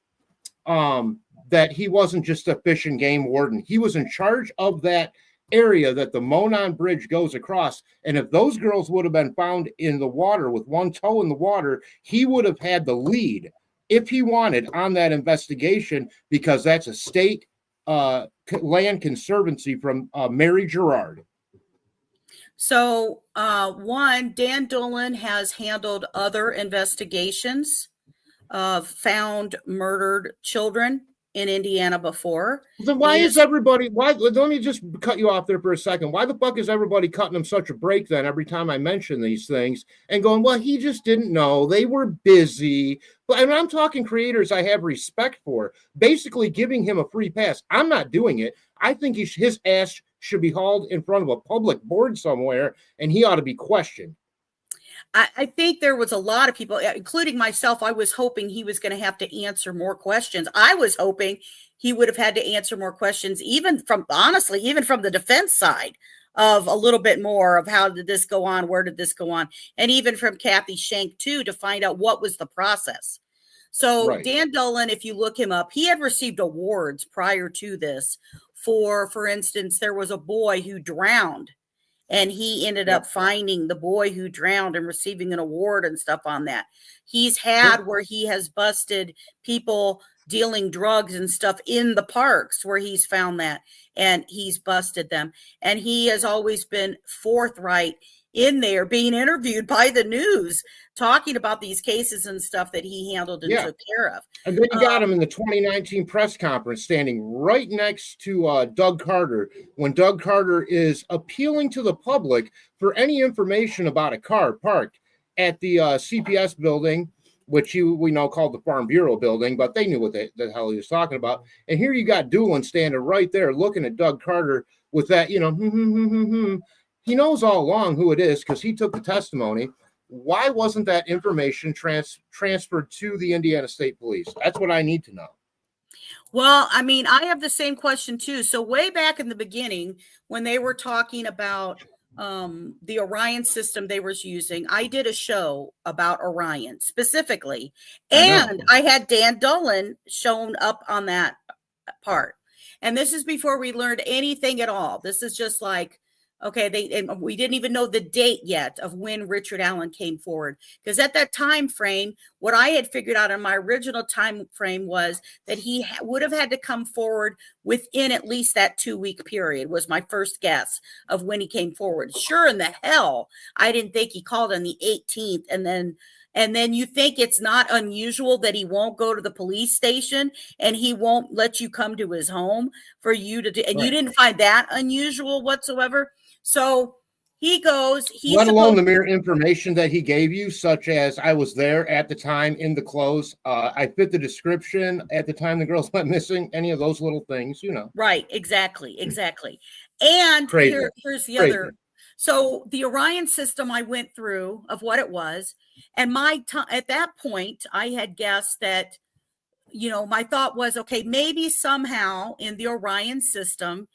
that he wasn't just a fish and game warden. He was in charge of that area that the Monon Bridge goes across. And if those girls would have been found in the water with one toe in the water, he would have had the lead if he wanted on that investigation, because that's a state land conservancy from Mary Gerard. So, one, Dan Dolan has handled other investigations of found murdered children in Indiana before. Then why is everybody, let me just cut you off there for a second. Why the fuck is everybody cutting him such a break then every time I mention these things and going, well, he just didn't know, they were busy. But and I'm talking creators I have respect for, basically giving him a free pass. I'm not doing it. I think his ass should be hauled in front of a public board somewhere, and he ought to be questioned. I think there was a lot of people, including myself. I was hoping he was going to have to answer more questions. I was hoping he would have had to answer more questions, even from the defense side, of a little bit more of how did this go on? Where did this go on? And even from Kathy Shank too, to find out what was the process. So right. Dan Dolan, if you look him up, he had received awards prior to this for instance, there was a boy who drowned. And he ended up finding the boy who drowned and receiving an award and stuff on that. He's had where he has busted people dealing drugs and stuff in the parks where he's found that, and he's busted them. And he has always been forthright in there, being interviewed by the news, talking about these cases and stuff that he handled and took care of. And then you got him in the 2019 press conference standing right next to Doug Carter, when Doug Carter is appealing to the public for any information about a car parked at the CPS building, which we know called the Farm Bureau building, but they knew what the hell he was talking about. And here you got Doolin standing right there looking at Doug Carter with that, He knows all along who it is because he took the testimony. Why wasn't that information transferred to the Indiana State Police? That's what I need to know. Well, I mean, I have the same question too. So way back in the beginning, when they were talking about the Orion system they were using, I did a show about Orion specifically, and I had Dan Dolan shown up on that part. And this is before we learned anything at all. This is just like, okay, we didn't even know the date yet of when Richard Allen came forward, because at that time frame, what I had figured out in my original time frame was that he would have had to come forward within at least that 2-week period, was my first guess of when he came forward. Sure in the hell, I didn't think he called on the 18th, and then you think it's not unusual that he won't go to the police station and he won't let you come to his home for you to do, and you didn't find that unusual whatsoever. So he goes, let alone the mere information that he gave you, such as I was there at the time in the clothes. I fit the description at the time the girls went missing, any of those little things, Right. Exactly. And here's the other. So the Orion system I went through of what it was. And at that point, I had guessed that, my thought was, okay, maybe somehow in the Orion system,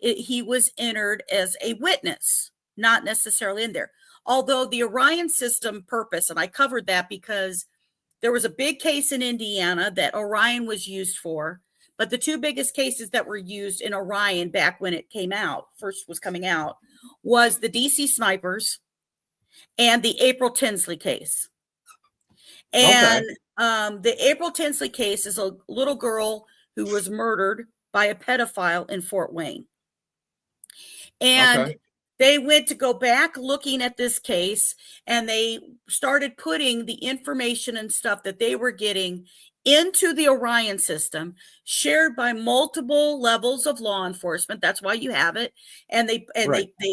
he was entered as a witness, not necessarily in there. Although the Orion system purpose, and I covered that because there was a big case in Indiana that Orion was used for, but the two biggest cases that were used in Orion back when it first was coming out, was the DC snipers and the April Tinsley case. And the April Tinsley case is a little girl who was murdered by a pedophile in Fort Wayne. And they went to go back looking at this case, and they started putting the information and stuff that they were getting into the Orion system, shared by multiple levels of law enforcement. That's why you have it. And they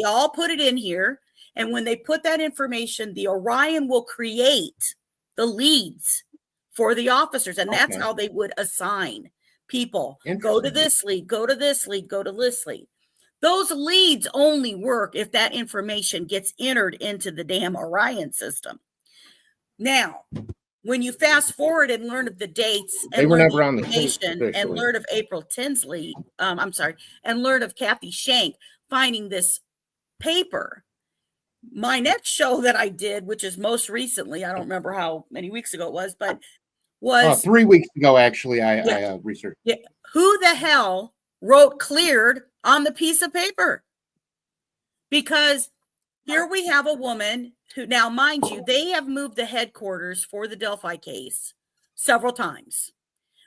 all put it in here. And when they put that information, the Orion will create the leads for the officers. And that's how they would assign people. Go to this lead, go to this lead, go to this lead. Those leads only work if that information gets entered into the damn Orion system. Now, when you fast forward and learn of the dates and learn the information and learn of April Tinsley, and learn of Kathy Shank finding this paper, my next show that I did, which is most recently, I don't remember how many weeks ago it was, but was 3 weeks ago, actually, I researched. Yeah. Who the hell wrote cleared on the piece of paper? Because here we have a woman who, now, mind you, they have moved the headquarters for the Delphi case several times.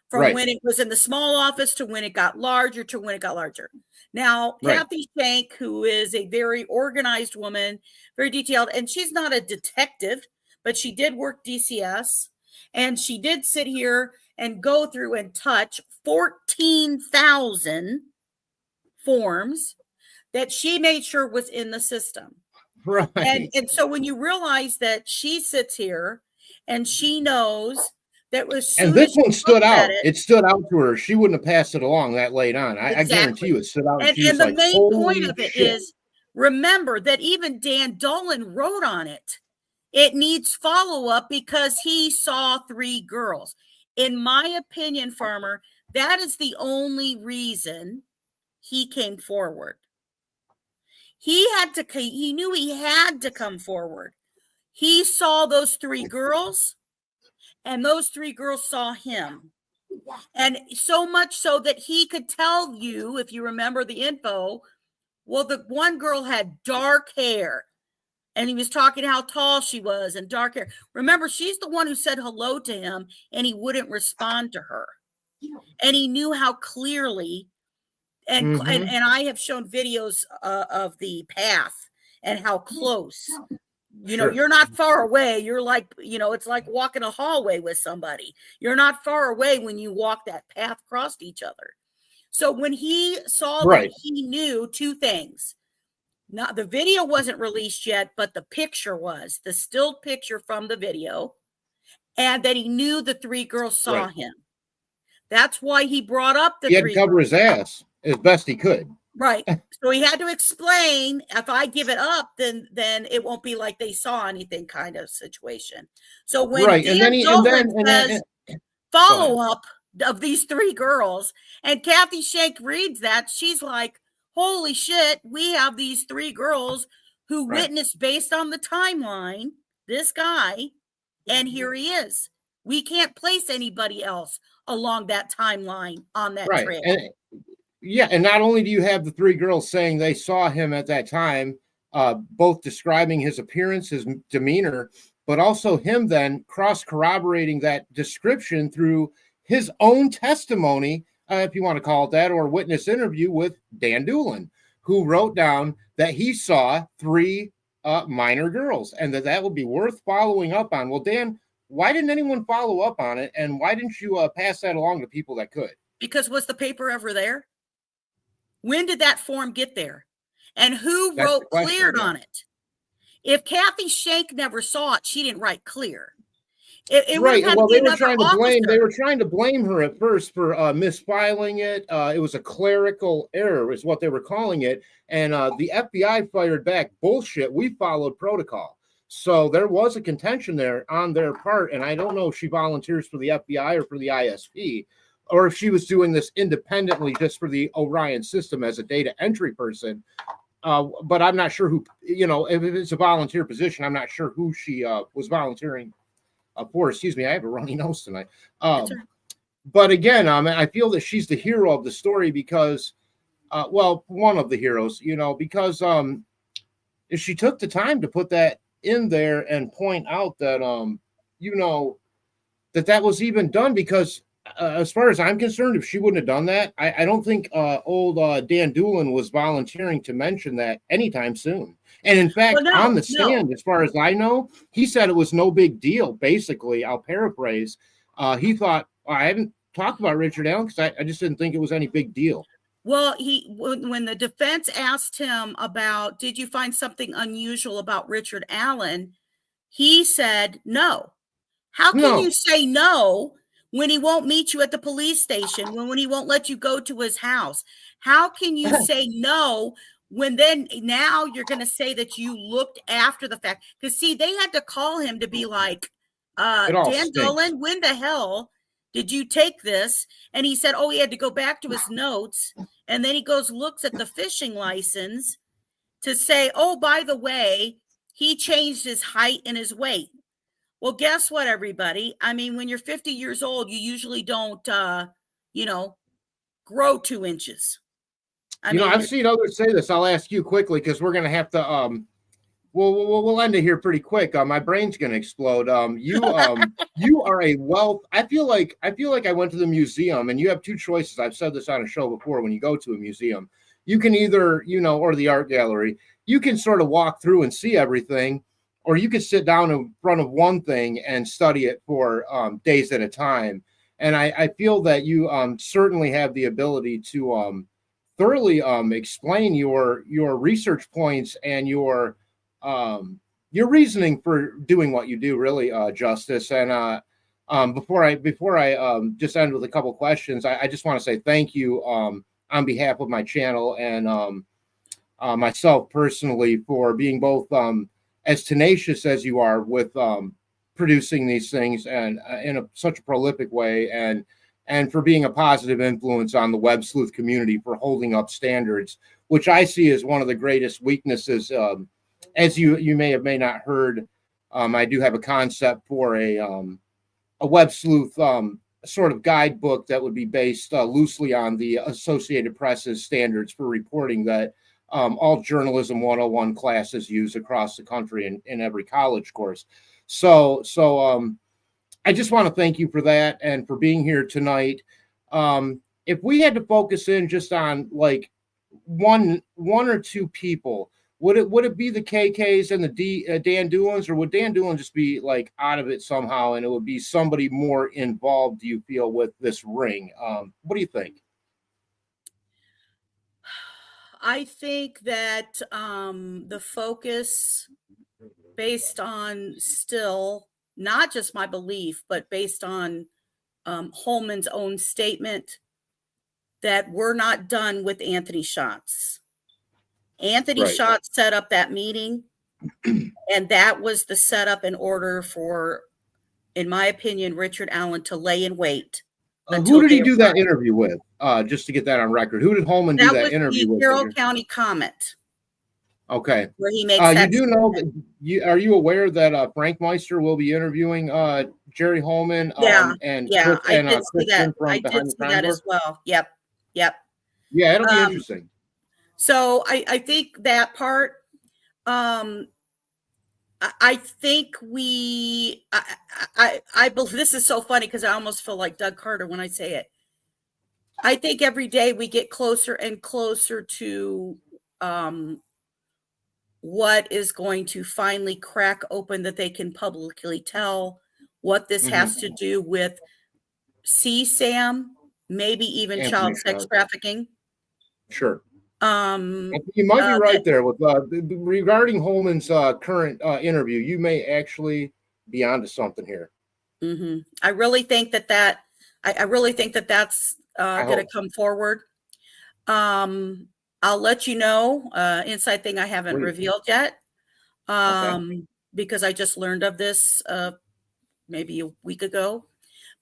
From Right. when it was in the small office to when it got larger to when it got larger. Now, Right. Kathy Shank, who is a very organized woman, very detailed, and she's not a detective, but she did work DCS, and she did sit here and go through and touch 14,000 forms that she made sure was in the system. Right. And so when you realize that she sits here and she knows that was And this one stood out. It stood out to her. She wouldn't have passed it along that late on. I guarantee you it stood out. And, she was the like, main point of it shit. is, remember that even Dan Dolan wrote on it. It needs follow-up because he saw 3 girls. In my opinion, Farmer, that is the only reason he came forward. He knew he had to come forward. He saw those 3 girls, and those 3 girls saw him. And so much so that he could tell you, if you remember the info, well, the one girl had dark hair, and he was talking how tall she was and dark hair. Remember, she's the one who said hello to him, and he wouldn't respond to her. And he knew how clearly, and I have shown videos of the path and how close. You're not far away. You're like, it's like walking a hallway with somebody. You're not far away when you walk that path across each other. So when he saw that, he knew 2 things. Not the video wasn't released yet, but the picture was, the stilled picture from the video, and that he knew the 3 girls saw him. That's why he brought up the 3 girls. He had to cover his ass as best he could. Right. So he had to explain, if I give it up, then it won't be like they saw anything kind of situation. So when Dan Dolan says follow-up of these 3 girls, and Kathy Shank reads that, she's like, holy shit, we have these 3 girls who witnessed based on the timeline, this guy, and here he is. We can't place anybody else along that timeline on that trail. And not only do you have the 3 girls saying they saw him at that time, both describing his appearance, his demeanor, but also him then cross-corroborating that description through his own testimony, if you want to call it that, or witness interview with Dan Dolan, who wrote down that he saw 3 minor girls, and that would be worth following up on. Well, Dan, why didn't anyone follow up on it, and why didn't you pass that along to people that could? Because was the paper ever there? When did that form get there? And who wrote cleared on it? If Kathy Shank never saw it, she didn't write clear. Well, they were trying to blame her at first for misfiling it. It was a clerical error, is what they were calling it. And the FBI fired back, bullshit. We followed protocol. So there was a contention there on their part. And I don't know if she volunteers for the FBI or for the ISP, or if she was doing this independently just for the Orion system as a data entry person. But I'm not sure who, if it's a volunteer position, I'm not sure who she was volunteering for. Excuse me, I have a runny nose tonight. But again, I feel that she's the hero of the story because, one of the heroes, because if she took the time to put that in there and point out that, that was even done, because as far as I'm concerned, if she wouldn't have done that, I don't think old Dan Dolan was volunteering to mention that anytime soon. And in fact, on the stand, as far as I know, he said it was no big deal. Basically, I'll paraphrase. He thought, I haven't talked about Richard Allen because I just didn't think it was any big deal. Well, when the defense asked him about, did you find something unusual about Richard Allen? He said, no. How can you say no when he won't meet you at the police station, when he won't let you go to his house? How can you say no when then now you're going to say that you looked after the fact? Because see, they had to call him to be like, Dan Dolan, when the hell did you take this? And he said, he had to go back to his notes. And then he looks at the fishing license to say, by the way, he changed his height and his weight. Well, guess what, everybody? I mean, when you're 50 years old, you usually don't, grow 2 inches. I You know, mean, I've seen others say this. I'll ask you quickly because we're going to have to we'll end it here pretty quick. My brain's going to explode. You are a wealth. I feel like I went to the museum, and you have two choices. I've said this on a show before. When you go to a museum, you can either, or the art gallery, you can sort of walk through and see everything, or you can sit down in front of one thing and study it for days at a time. And I feel that you certainly have the ability to thoroughly explain your research points and your reasoning for doing what you do, really, Justice. And before I just end with a couple questions, I just want to say thank you on behalf of my channel and myself personally for being both as tenacious as you are with producing these things and in such a prolific way, and for being a positive influence on the web sleuth community, for holding up standards, which I see as one of the greatest weaknesses. As you may not heard, I do have a concept for a web sleuth sort of guidebook that would be based loosely on the Associated Press's standards for reporting that all journalism 101 classes use across the country in every college course. So I just want to thank you for that and for being here tonight. If we had to focus in just on like one or two people, would it be the KKs and the Dan Doolins, or would Dan Doolin just be like out of it somehow, and it would be somebody more involved, do you feel, with this ring? What do you think? I think that the focus, based on still not just my belief, but based on Holman's own statement, that we're not done with Anthony Schatz. Anthony Right. Schatz set up that meeting, and that was the setup in order for, in my opinion, Richard Allen to lay in wait. Who did he do that interview with? Just to get that on record, who did Holman do that interview with? Carroll County Comment. Okay. Where he makes that you do know that are you aware that Frank Meister will be interviewing Jerry Holman? Yeah, and yeah, Chris, I did see that. I did see that as well. Yep. Yeah, it'll be interesting. So I think that part. I think I believe this is so funny because I almost feel like Doug Carter when I say it. I think every day we get closer and closer to what is going to finally crack open, that they can publicly tell what this has to do with CSAM, maybe even child sex trafficking. Sure. You might be right there with regarding Holman's current interview. You may actually be onto something here. I really think that I really think that that's going to come forward. I'll let you know, inside thing I haven't revealed yet, because I just learned of this maybe a week ago.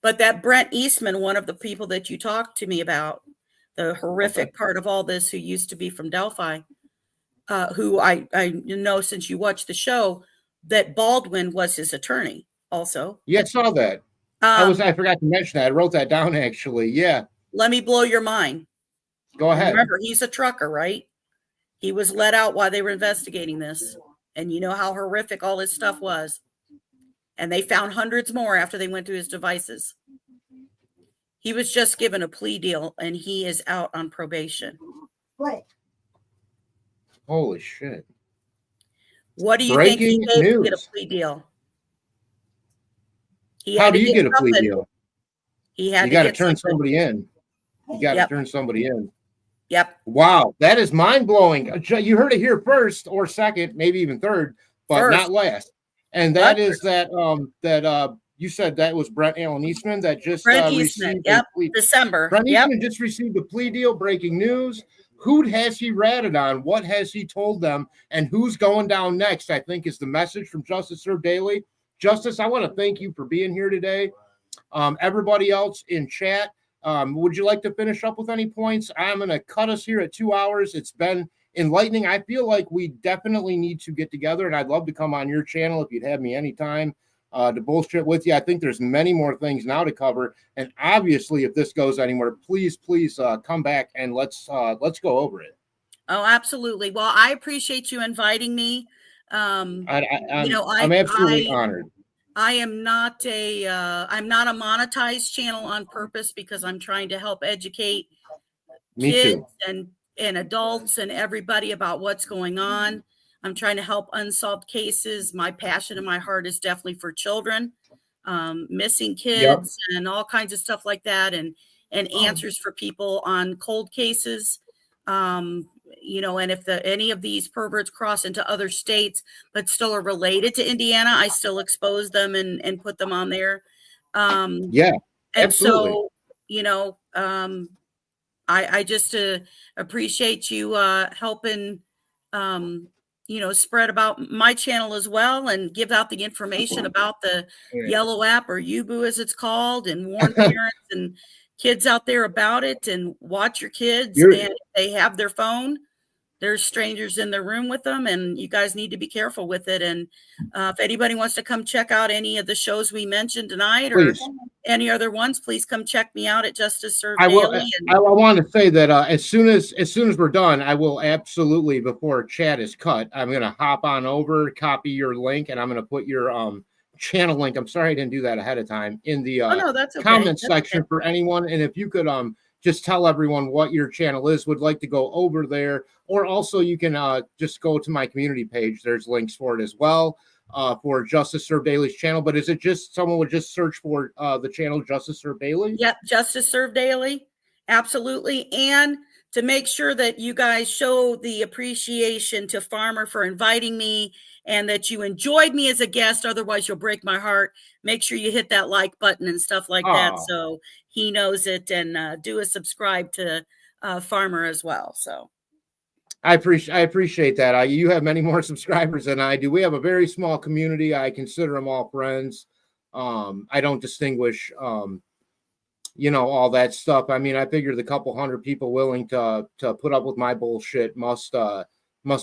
But that Brent Eastman, one of the people that you talked to me about, the horrific part of all this, who used to be from Delphi, who I know since you watched the show, that Baldwin was his attorney also. Yeah, I saw that. I forgot to mention that. I wrote that down, actually. Yeah. Let me blow your mind. Go ahead. Remember, he's a trucker, right? He was let out while they were investigating this. And you know how horrific all this stuff was. And they found hundreds more after they went through his devices. He was just given a plea deal, and he is out on probation. What? Holy shit. What do you think he gave to get a plea deal? How do you get a plea deal? He had you got to turn somebody in. You got to turn somebody in. Yep. Wow, that is mind-blowing. You heard it here first, or second, maybe even third, but not last. And that is that you said that was Brent Allen Eastman that just received a plea. December. Brent Eastman just received a plea deal. Breaking news. Who has he ratted on? What has he told them? And who's going down next, I think, is the message from Justice Served Daily. Justice, I want to thank you for being here today. Everybody else in chat, would you like to finish up with any points? I'm going to cut us here at 2 hours. It's been enlightening. I feel like we definitely need to get together, and I'd love to come on your channel if you'd have me anytime. to bullshit with you. I think there's many more things now to cover, and obviously, if this goes anywhere, please come back and let's go over it. Oh, absolutely. Well, I appreciate you inviting me. I'm absolutely honored. I am not I'm not a monetized channel on purpose because I'm trying to help educate kids and adults and everybody about what's going on. I'm trying to help unsolved cases. My passion and my heart is definitely for children, missing kids and all kinds of stuff like that, and answers for people on cold cases. You know, and if any of these perverts cross into other states but still are related to Indiana, I still expose them and put them on there. And absolutely. so, you know, I just appreciate you helping, you know, spread about my channel as well and give out the information about the Yellow app, or Yubu as it's called, and warn parents and kids out there about it, and watch your kids. And if they have their phone, there's strangers in the room with them, and you guys need to be careful with it. And if anybody wants to come check out any of the shows we mentioned tonight, or any other ones, please come check me out at Justice Served Daily. I want to say that as soon as we're done, I will absolutely, before chat is cut, I'm going to hop on over, copy your link, and I'm going to put your channel link. I'm sorry I didn't do that ahead of time in the comment section for anyone. And if you could just tell everyone what your channel is, would like to go over there, or also you can just go to my community page. There's links for it as well, for Justice Served Daily's channel. But is it just someone would just search for the channel Justice Served Daily? Yep, Justice Served Daily. Absolutely. And to make sure that you guys show the appreciation to Farmer for inviting me, and that you enjoyed me as a guest, otherwise you'll break my heart, make sure you hit that like button and stuff like that, so he knows it, and do a subscribe to Farmer as well. So I appreciate that. You have many more subscribers than I do. We have a very small community. I consider them all friends. I don't distinguish you know, all that stuff. I mean, I figure the couple hundred people willing to put up with my bullshit must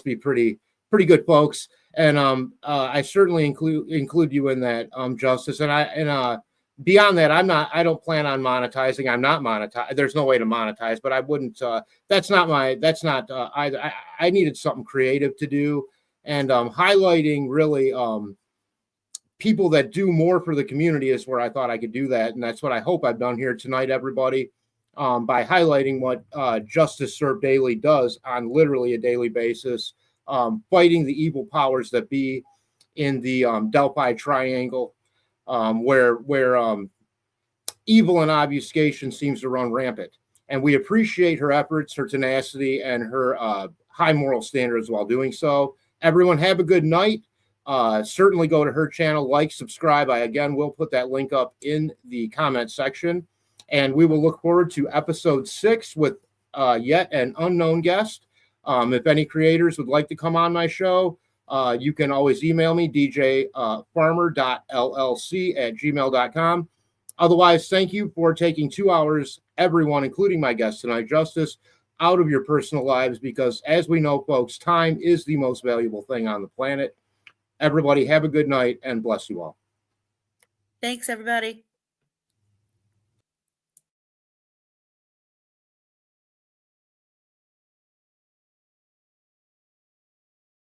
be pretty good folks. And I certainly include you in that, Justice. And beyond that, I don't plan on monetizing. I'm not monetized. There's no way to monetize, but I wouldn't. That's not either. I needed something creative to do, and highlighting really people that do more for the community is where I thought I could do that. And that's what I hope I've done here tonight, everybody, by highlighting what Justice Served Daily does on literally a daily basis, fighting the evil powers that be in the Delphi Triangle, where evil and obfuscation seems to run rampant. And we appreciate her efforts, her tenacity, and her high moral standards while doing so. Everyone have a good night. Certainly go to her channel, like, subscribe. I again will put that link up in the comment section, and we will look forward to episode 6 with yet an unknown guest. If any creators would like to come on my show, you can always email me, djfarmer.llc@gmail.com. Otherwise, thank you for taking 2 hours, everyone, including my guest tonight, Justice, out of your personal lives, because as we know, folks, time is the most valuable thing on the planet. Everybody have a good night, and bless you all. Thanks, everybody.